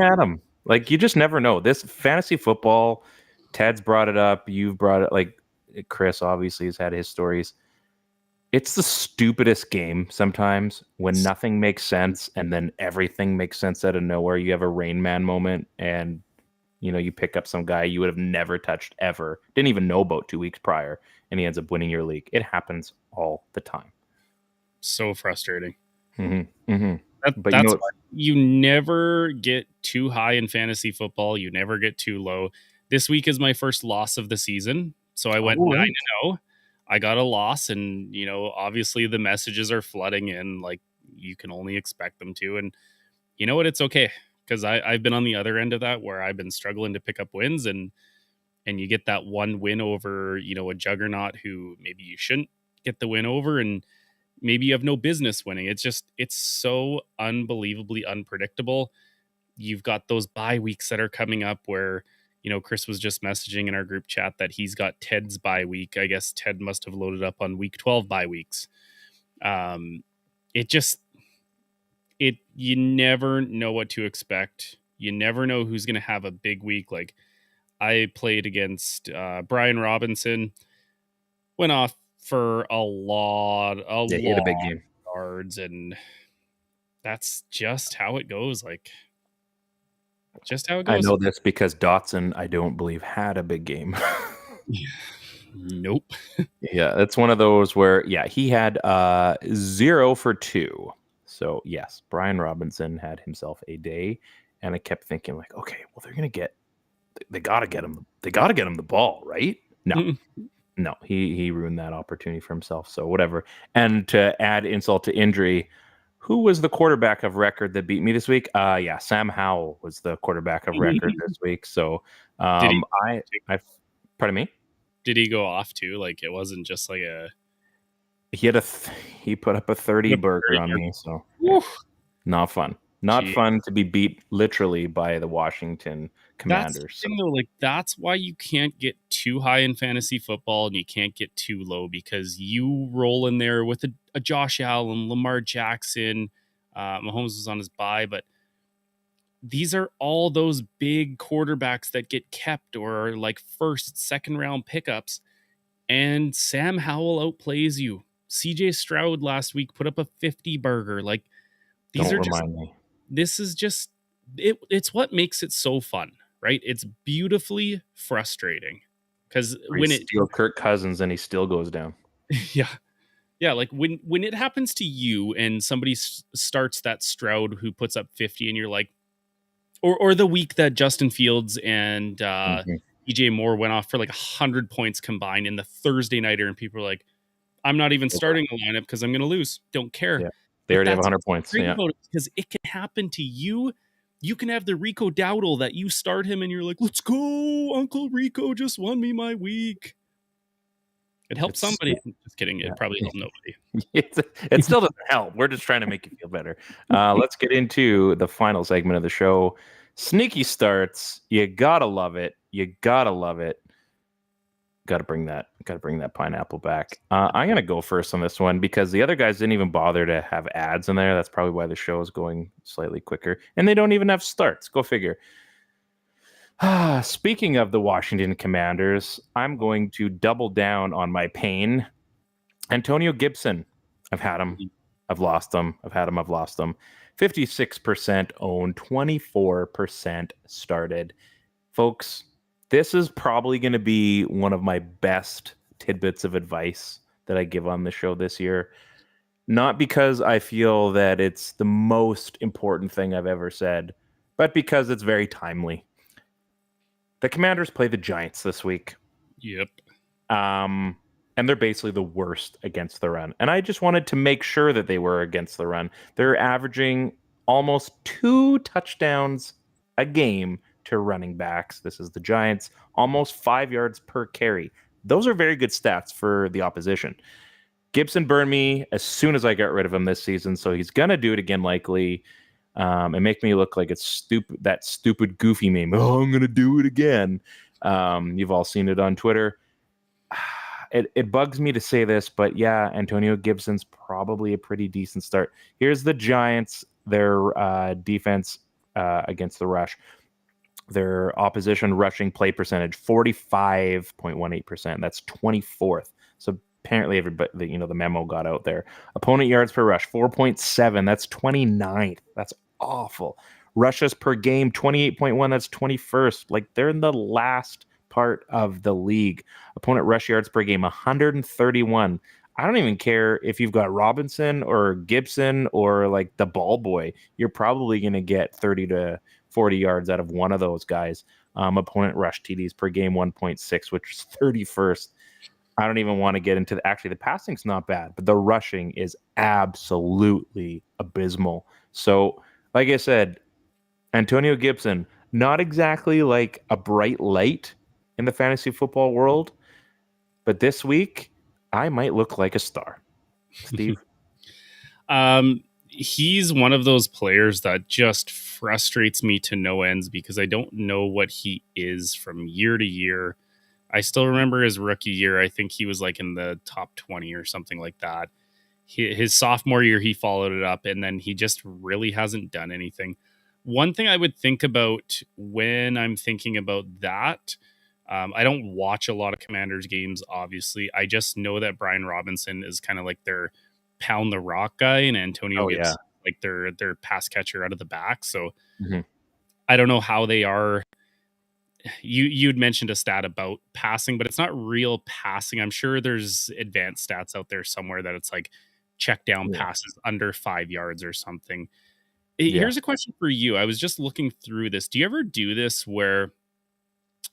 at him. Like, you just never know. This fantasy football, Ted's brought it up. You've brought it. Like, Chris obviously has had his stories. It's the stupidest game sometimes when nothing makes sense and then everything makes sense out of nowhere. You have a Rain Man moment and, you pick up some guy you would have never touched ever. Didn't even know about 2 weeks prior, and he ends up winning your league. It happens all the time. So frustrating. But that's why you never get too high in fantasy football. You never get too low. This week is my first loss of the season. So I went 9-0. I got a loss, and, obviously the messages are flooding in like you can only expect them to. And you know what? It's okay, because I've been on the other end of that where I've been struggling to pick up wins, and you get that one win over, a juggernaut who maybe you shouldn't get the win over, and maybe you have no business winning. It's so unbelievably unpredictable. You've got those bye weeks that are coming up where, Chris was just messaging in our group chat that he's got Ted's bye week. I guess Ted must have loaded up on week 12 bye weeks. You never know what to expect. You never know who's going to have a big week. Like, I played against Brian Robinson, went off for a lot of yards, and that's just how it goes. Like, just how it goes. I know this because Dotson, I don't believe, had a big game. Nope. Yeah, it's one of those where, he had 0 for 2. So, yes, Brian Robinson had himself a day, and I kept thinking, like, okay, well, they got to get him the ball, right? No, he ruined that opportunity for himself, so whatever. And to add insult to injury, who was the quarterback of record that beat me this week? Sam Howell was the quarterback of record this week. So, pardon me? Did he go off too? Like, it wasn't just like he put up a 30 burger on me, so not fun. Not fun to be beat literally by the Washington Commanders. That's the thing, though. Like, that's why you can't get too high in fantasy football and you can't get too low, because you roll in there with a Josh Allen, Lamar Jackson. Mahomes was on his bye, but these are all those big quarterbacks that get kept or are like first, second round pickups. And Sam Howell outplays you. CJ Stroud last week put up a 50 burger. Like, this is just, it's what makes it so fun, right? It's beautifully frustrating because when it Kirk Cousins and he still goes down. Yeah. Like when it happens to you and somebody starts that Stroud who puts up 50 and you're like, or the week that Justin Fields and DJ Moore went off for like 100 points combined in the Thursday nighter, and people are like, I'm not even starting a lineup because I'm going to lose. Don't care. Yeah. They already have 100 points. Yeah. Because it can happen to you. You can have the Rico Dowdle that you start him and you're like, let's go. Uncle Rico just won me my week. It helps somebody. Just kidding. It probably helped nobody. It still doesn't help. We're just trying to make you feel better. Let's get into the final segment of the show. Sneaky starts. You gotta love it. Gotta bring that pineapple back. I'm gonna go first on this one because the other guys didn't even bother to have ads in there. That's probably why the show is going slightly quicker, and they don't even have starts. Go figure. Speaking of the Washington Commanders, I'm going to double down on my pain Antonio Gibson. I've had him. I've lost him. I've had him. I've lost him. 56% owned, 24% started. Folks, this is probably going to be one of my best tidbits of advice that I give on the show this year. Not because I feel that it's the most important thing I've ever said, but because it's very timely. The Commanders play the Giants this week. Yep. And they're basically the worst against the run. And I just wanted to make sure that they were against the run. They're averaging almost 2 touchdowns a game to running backs. This is the Giants, almost 5 yards per carry. Those are very good stats for the opposition. Gibson burned me as soon as I got rid of him this season, so he's going to do it again likely and make me look like it's stupid. That stupid, goofy meme. Oh, I'm going to do it again. You've all seen it on Twitter. It bugs me to say this, but yeah, Antonio Gibson's probably a pretty decent start. Here's the Giants, their defense against the rush. Their opposition rushing play percentage, 45.18%. That's 24th. So apparently everybody, the memo got out there. Opponent yards per rush, 4.7. That's 29th. That's awful. Rushes per game, 28.1. That's 21st. Like, they're in the last part of the league. Opponent rush yards per game, 131. I don't even care if you've got Robinson or Gibson or like the ball boy. You're probably going to get 30 to 40 yards out of one of those guys. Opponent rush TDs per game, 1.6, which is 31st. I don't even want to get into the passing's not bad, but the rushing is absolutely abysmal. So, like I said, Antonio Gibson, not exactly like a bright light in the fantasy football world, but this week I might look like a star. Steve? He's one of those players that just frustrates me to no ends because I don't know what he is from year to year. I still remember his rookie year. I think he was like in the top 20 or something like that. His sophomore year, he followed it up, and then he just really hasn't done anything. One thing I would think about when I'm thinking about that, I don't watch a lot of Commanders games, obviously. I just know that Brian Robinson is kind of like their pound the rock guy, and Antonio Gibson, like their pass catcher out of the back. So I don't know how they are. You'd mentioned a stat about passing, but it's not real passing. I'm sure there's advanced stats out there somewhere that it's like check down passes under 5 yards or something. Here's a question for you. I was just looking through this. Do you ever do this where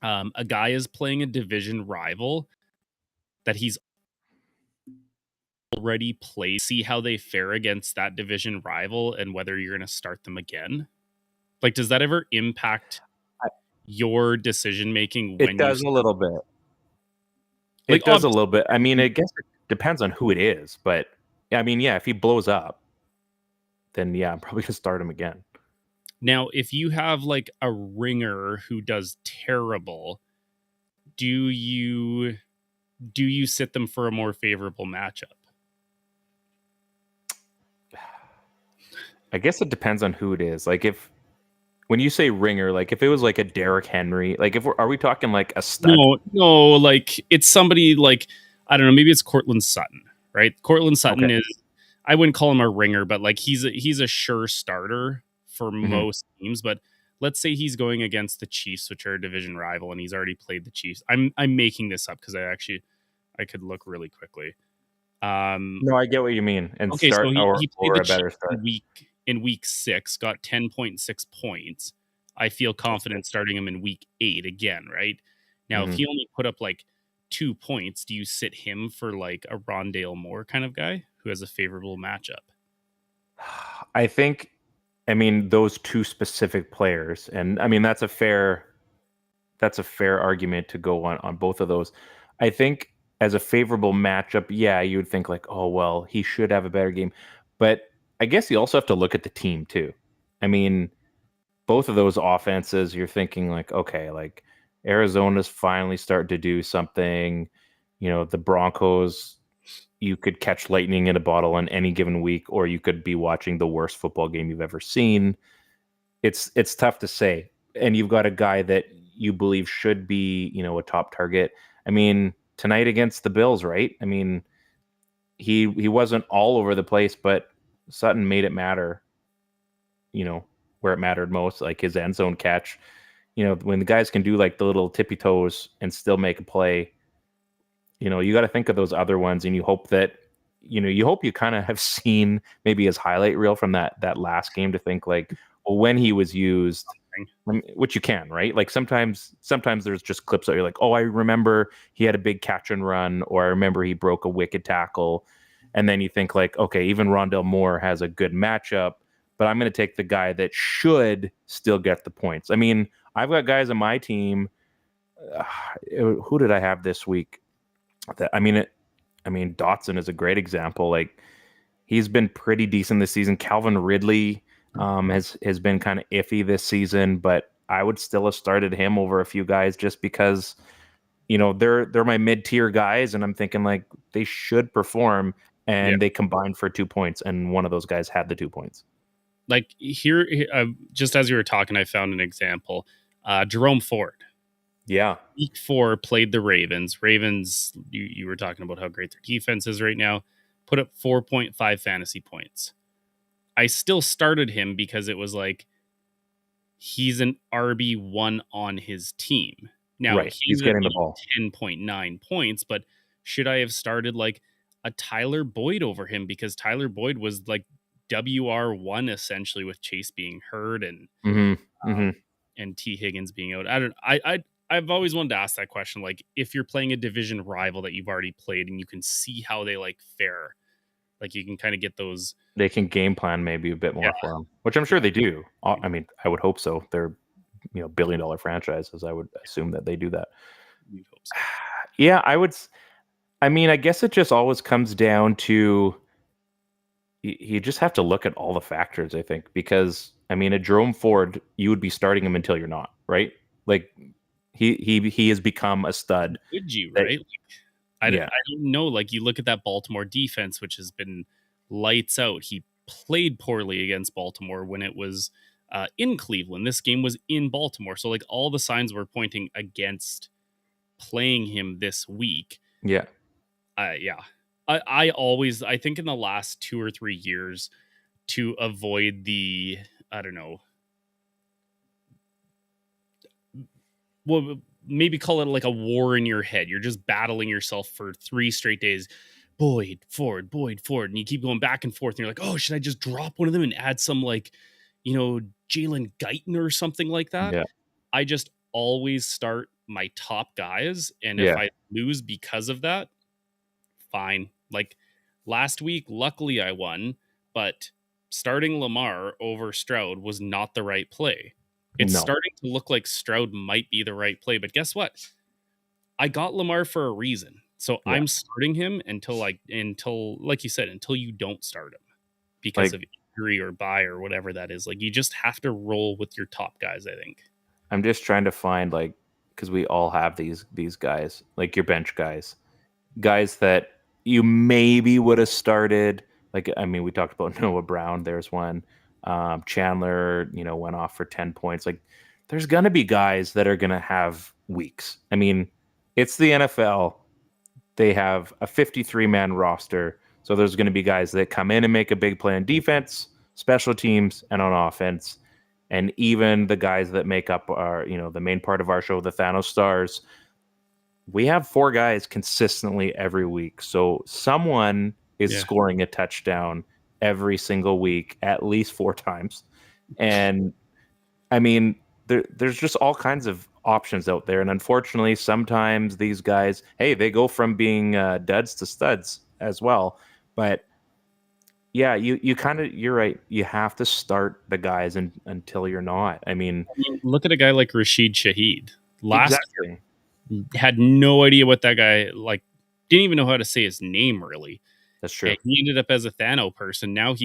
a guy is playing a division rival that he's already played, see how they fare against that division rival and whether you're going to start them again? Like, does that ever impact your decision making? It does a little bit. It does a little bit. I mean, I guess it depends on who it is, but I mean, yeah, if he blows up, then yeah, I'm probably gonna start him again. Now, if you have like a ringer who does terrible, do you sit them for a more favorable matchup? I guess it depends on who it is. Like, when you say ringer, like if it was like a Derrick Henry, like are we talking like a stud? No, like it's somebody like, I don't know, maybe it's Cortland Sutton, right? Cortland Sutton is, I wouldn't call him a ringer, but like he's a sure starter for most teams. But let's say he's going against the Chiefs, which are a division rival, and he's already played the Chiefs. I'm making this up because I could look really quickly. No, I get what you mean. And okay, start so he played the a better start. In week 6, got 10.6 points. I feel confident starting him in week 8 again, right? Now, if he only put up like 2 points, do you sit him for like a Rondale Moore kind of guy who has a favorable matchup? I mean, those two specific players, and I mean that's a fair argument to go on both of those. I think as a favorable matchup, yeah, you would think like, oh well, he should have a better game, but I guess you also have to look at the team too. I mean, both of those offenses, you're thinking like, okay, like Arizona's finally starting to do something. The Broncos, you could catch lightning in a bottle on any given week, or you could be watching the worst football game you've ever seen. It's tough to say. And you've got a guy that you believe should be, a top target. I mean, tonight against the Bills, right? I mean, he wasn't all over the place, but Sutton made it matter, where it mattered most, like his end zone catch. When the guys can do like the little tippy toes and still make a play, you got to think of those other ones, and you hope that, you kind of have seen maybe his highlight reel from that last game to think like, well, when he was used, which you can, right? Like sometimes there's just clips that you're like, oh, I remember he had a big catch and run, or I remember he broke a wicked tackle. And then you think like, okay, even Rondell Moore has a good matchup, but I'm going to take the guy that should still get the points. I mean, I've got guys on my team. Who did I have this week? Dotson is a great example. Like, he's been pretty decent this season. Calvin Ridley has been kind of iffy this season, but I would still have started him over a few guys just because, they're my mid-tier guys, and I'm thinking like they should perform, and they combined for 2 points, and one of those guys had the 2 points. Like here, just as you were talking, I found an example. Jerome Ford. Yeah. Week 4 played the Ravens. Ravens, you were talking about how great their defense is right now. Put up 4.5 fantasy points. I still started him because it was like, he's an RB1 on his team. Now, right. He's getting the ball. 10.9 points, but should I have started like a Tyler Boyd over him? Because Tyler Boyd was like WR1 essentially, with Chase being hurt and and T. Higgins being out. I've always wanted to ask that question. Like, if you're playing a division rival that you've already played and you can see how they like fare, like you can kind of get those. They can game plan maybe a bit more for them, which I'm sure they do. I mean, I would hope so. They're, billion-dollar franchises. I would assume that they do that. You'd hope so. Yeah, I guess it just always comes down to, you just have to look at all the factors, I think, because a Jerome Ford, you would be starting him until you're not, right? Like, he has become a stud. Would you, right? I don't know. Like, you look at that Baltimore defense, which has been lights out. He played poorly against Baltimore when it was in Cleveland. This game was in Baltimore. So, like, all the signs were pointing against playing him this week. Yeah. I think in the last 2 or 3 years, to avoid the, I don't know, well, maybe call it like a war in your head. You're just battling yourself for 3 straight days. Boyd, Ford. And you keep going back and forth. And you're like, oh, should I just drop one of them and add some like, Jalen Guyton or something like that? Yeah. I just always start my top guys. And if I lose because of that, fine. Like last week, luckily I won, but starting Lamar over Stroud was not the right play. It's starting to look like Stroud might be the right play, but guess what? I got Lamar for a reason. So I'm starting him until like you said, until you don't start him because of injury or bye or whatever that is. Like, you just have to roll with your top guys, I think. I'm just trying to find, like, because we all have these guys, like your bench guys that you maybe would have started. Like, we talked about Noah Brown. There's one. Chandler, went off for 10 points. Like, there's going to be guys that are going to have weeks. It's the NFL. They have a 53-man roster. So there's going to be guys that come in and make a big play on defense, special teams, and on offense. And even the guys that make up our, the main part of our show, the THNO Stars, we have 4 guys consistently every week. So someone is scoring a touchdown every single week, at least 4 times. And there's just all kinds of options out there. And unfortunately, sometimes these guys, they go from being duds to studs as well. But yeah, you're right. You have to start the guys until you're not. Look at a guy like Rashid Shaheed. Last year, had no idea what that guy, like, didn't even know how to say his name, really. That's true. And he ended up as a THNO person. Now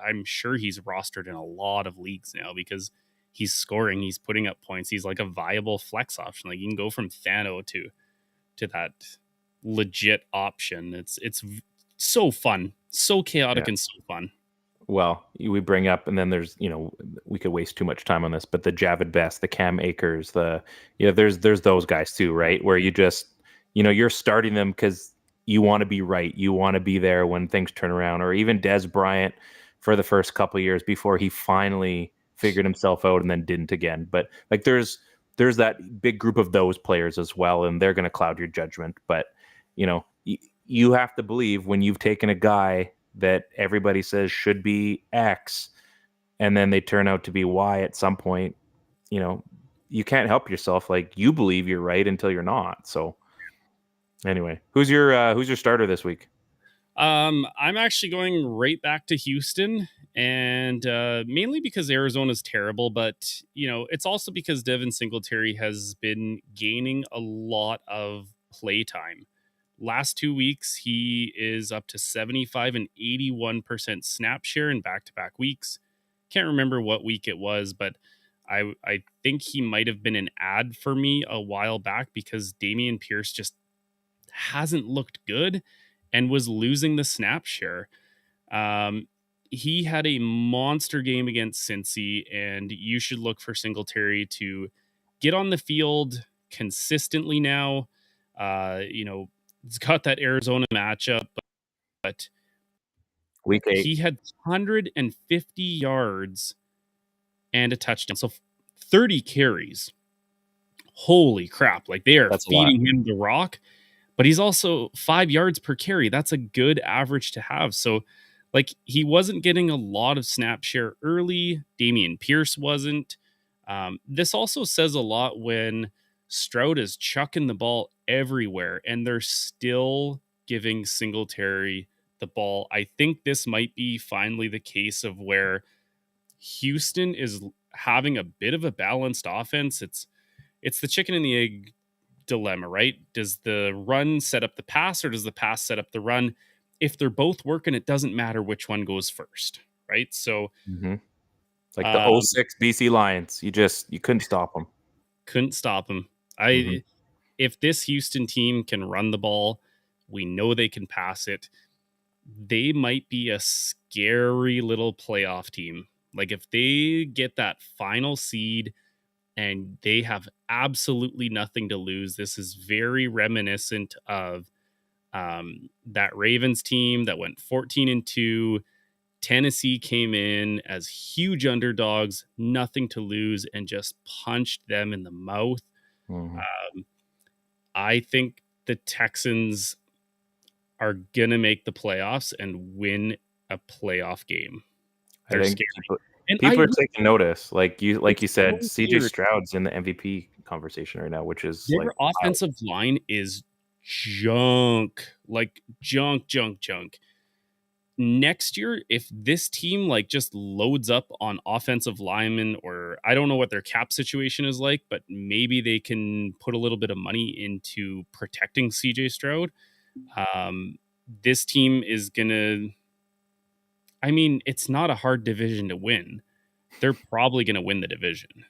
I'm sure he's rostered in a lot of leagues now because he's scoring, he's putting up points. He's like a viable flex option. Like, you can go from THNO to that legit option. It's so fun, so chaotic and so fun. Well, we bring up, and then there's, we could waste too much time on this, but the Javid Best, the Cam Akers, there's those guys too, right? Where you just, you're starting them because you want to be right. You want to be there when things turn around. Or even Des Bryant for the first couple of years before he finally figured himself out and then didn't again. But like there's that big group of those players as well, and they're going to cloud your judgment. But you have to believe when you've taken a guy that everybody says should be X, and then they turn out to be Y at some point. You can't help yourself. Like, you believe you're right until you're not. So anyway, who's your starter this week? I'm actually going right back to Houston, and mainly because Arizona's terrible, but it's also because Devin Singletary has been gaining a lot of play time. Last 2 weeks, he is up to 75 and 81% snap share in back-to-back weeks. Can't remember what week it was, but I think he might have been an ad for me a while back because Dameon Pierce just hasn't looked good and was losing the snap share. He had a monster game against Cincy, and you should look for Singletary to get on the field consistently now. It's got that Arizona matchup, but Week 8. He had 150 yards and a touchdown. So 30 carries. Holy crap. Like, they are feeding him the rock, but he's also 5 yards per carry. That's a good average to have. So, like, he wasn't getting a lot of snap share early. Dameon Pierce wasn't. This also says a lot when Stroud is chucking the ball everywhere and they're still giving Singletary the ball. I think this might be finally the case of where Houston is having a bit of a balanced offense. It's the chicken and the egg dilemma, right? Does the run set up the pass, or does the pass set up the run? If they're both working, it doesn't matter which one goes first, right? So like the 06 BC Lions, you couldn't stop them. Couldn't stop them. If this Houston team can run the ball, we know they can pass it. They might be a scary little playoff team. Like, if they get that final seed and they have absolutely nothing to lose, this is very reminiscent of that Ravens team that went 14-2. Tennessee came in as huge underdogs, nothing to lose, and just punched them in the mouth. I think the Texans are going to make the playoffs and win a playoff game. They're scary. People are taking notice. Like you said, CJ Stroud's in the MVP conversation right now, which is their offensive line is junk. Like, junk. Next year, if this team just loads up on offensive linemen, or I don't know what their cap situation is like, but maybe they can put a little bit of money into protecting CJ Stroud. This team is gonna, it's not a hard division to win. They're probably gonna win the division.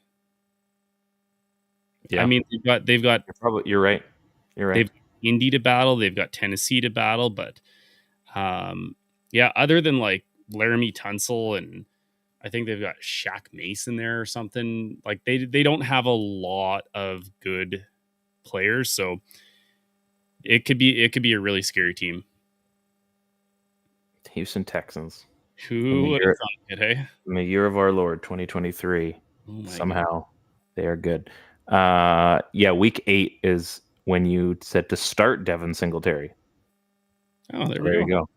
Yeah. They've got you're right. They've Indy to battle, they've got Tennessee to battle, but other than Laramie Tunsil, and I think they've got Shaq Mason there or something. Like, they don't have a lot of good players, so it could be a really scary team. Houston Texans. Who would have thought it, hey? In the year of our Lord, 2023. Somehow they are good. Week 8 is when you said to start Devin Singletary. Oh, there you go.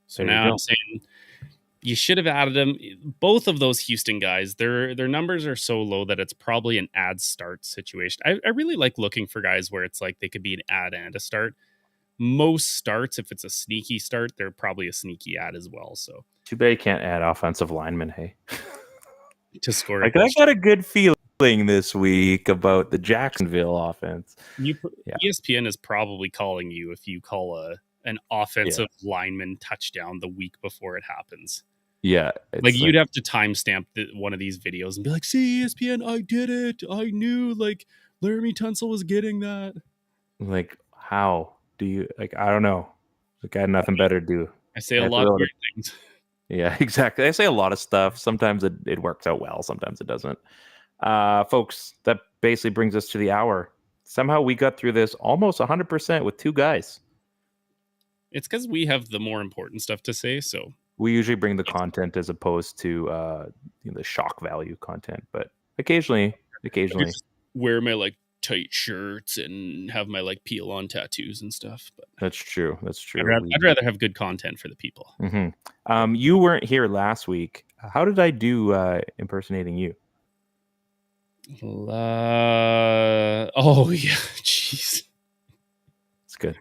So now I'm saying you should have added him. Both of those Houston guys, their numbers are so low that it's probably an ad start situation. I really like looking for guys where it's like they could be an ad and a start. Most starts, if it's a sneaky start, they're probably a sneaky ad as well. So too bad you can't add offensive linemen, hey? To score. I got a good feeling this week about the Jacksonville offense. ESPN is probably calling you if you call an offensive lineman touchdown the week before it happens. Yeah. You'd have to timestamp one of these videos and be like, see, ESPN, I did it. I knew Laramie Tunsil was getting that. How do you, I don't know. I had nothing better to do. I say a lot of weird things. Yeah, exactly. I say a lot of stuff. Sometimes it works out well. Sometimes it doesn't. Folks, that basically brings us to the hour. Somehow we got through this almost 100% with 2 guys. It's because we have the more important stuff to say. So we usually bring the content as opposed to the shock value content, but occasionally. I just wear my like tight shirts and have my like peel on tattoos and stuff. But that's true. I'd rather have good content for the people. Mm-hmm. You weren't here last week. How did I do impersonating you? Oh yeah, jeez. It's good.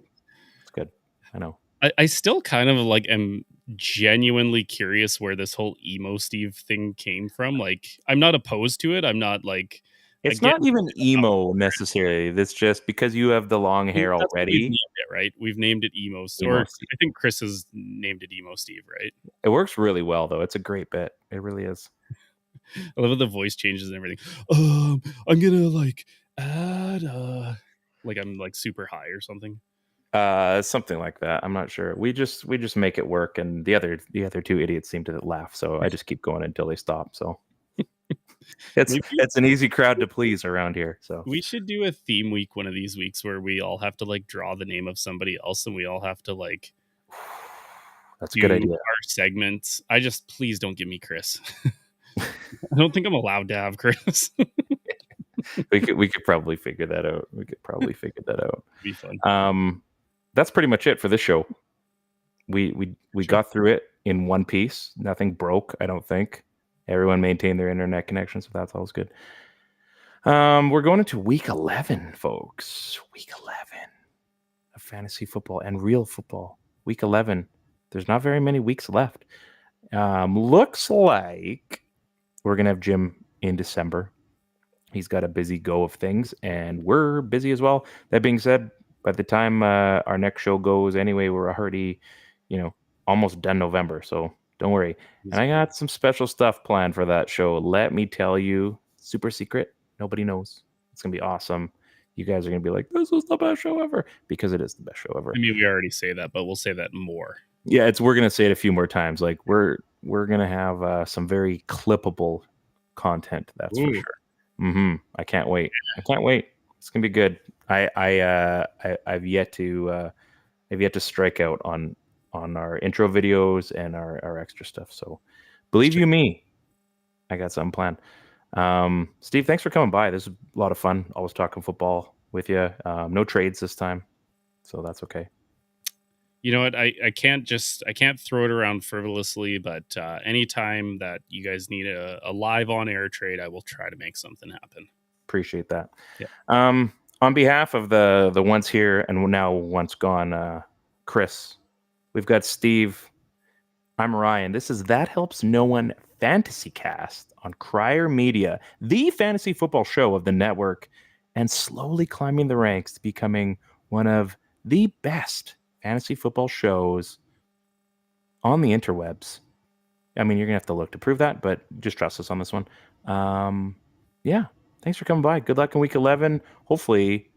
I know. I still kind of like am genuinely curious where this whole emo Steve thing came from. Like, I'm not opposed to it. I'm not like. It's not even emo necessarily. That's just because you have the long hair already. We've named it, right? We've named it emo Steve. Or I think Chris has named it emo Steve, right? It works really well, though. It's a great bit. It really is. I love the voice changes and everything. I'm gonna like add like I'm like super high or something. Something like that. I'm not sure. We just make it work, and the other two idiots seem to laugh, so I just keep going until they stop. So it's an easy crowd to please around here. So we should do a theme week one of these weeks where we all have to like draw the name of somebody else, and we all have to like. That's a good idea. Our segments. Please don't give me Chris. I don't think I'm allowed to have Chris. we could probably figure that out. It'd be fun. That's pretty much it for this show. We got through it in one piece. Nothing broke, I don't think. Everyone maintained their internet connection, so that's always good. We're going into week 11, folks. Week 11 of fantasy football and real football. Week 11. There's not very many weeks left. Looks like we're going to have Jim in December. He's got a busy go of things, and we're busy as well. That being said, by the time our next show goes anyway, we're already, almost done November. So don't worry. And I got some special stuff planned for that show. Let me tell you, super secret. Nobody knows. It's going to be awesome. You guys are going to be like, this is the best show ever, because it is the best show ever. I mean, we already say that, but we'll say that more. Yeah, we're going to say it a few more times. Like we're going to have some very clippable content. That's for sure. I can't wait. It's going to be good. I've yet to strike out on our intro videos and our extra stuff. So believe you me, I got something planned. Steve, thanks for coming by. This is a lot of fun. Always talking football with you. No trades this time, so that's okay. You know what? I can't throw it around frivolously, but anytime that you guys need a live on air trade, I will try to make something happen. Appreciate that. Yeah. On behalf of the once here and now once gone, Chris, we've got Steve. I'm Ryan. This is That Helps No One Fantasy Cast on Crier Media, the fantasy football show of the network, and slowly climbing the ranks to becoming one of the best fantasy football shows on the interwebs. I mean, you're gonna have to look to prove that, but just trust us on this one. Yeah. Thanks for coming by. Good luck in week 11. Hopefully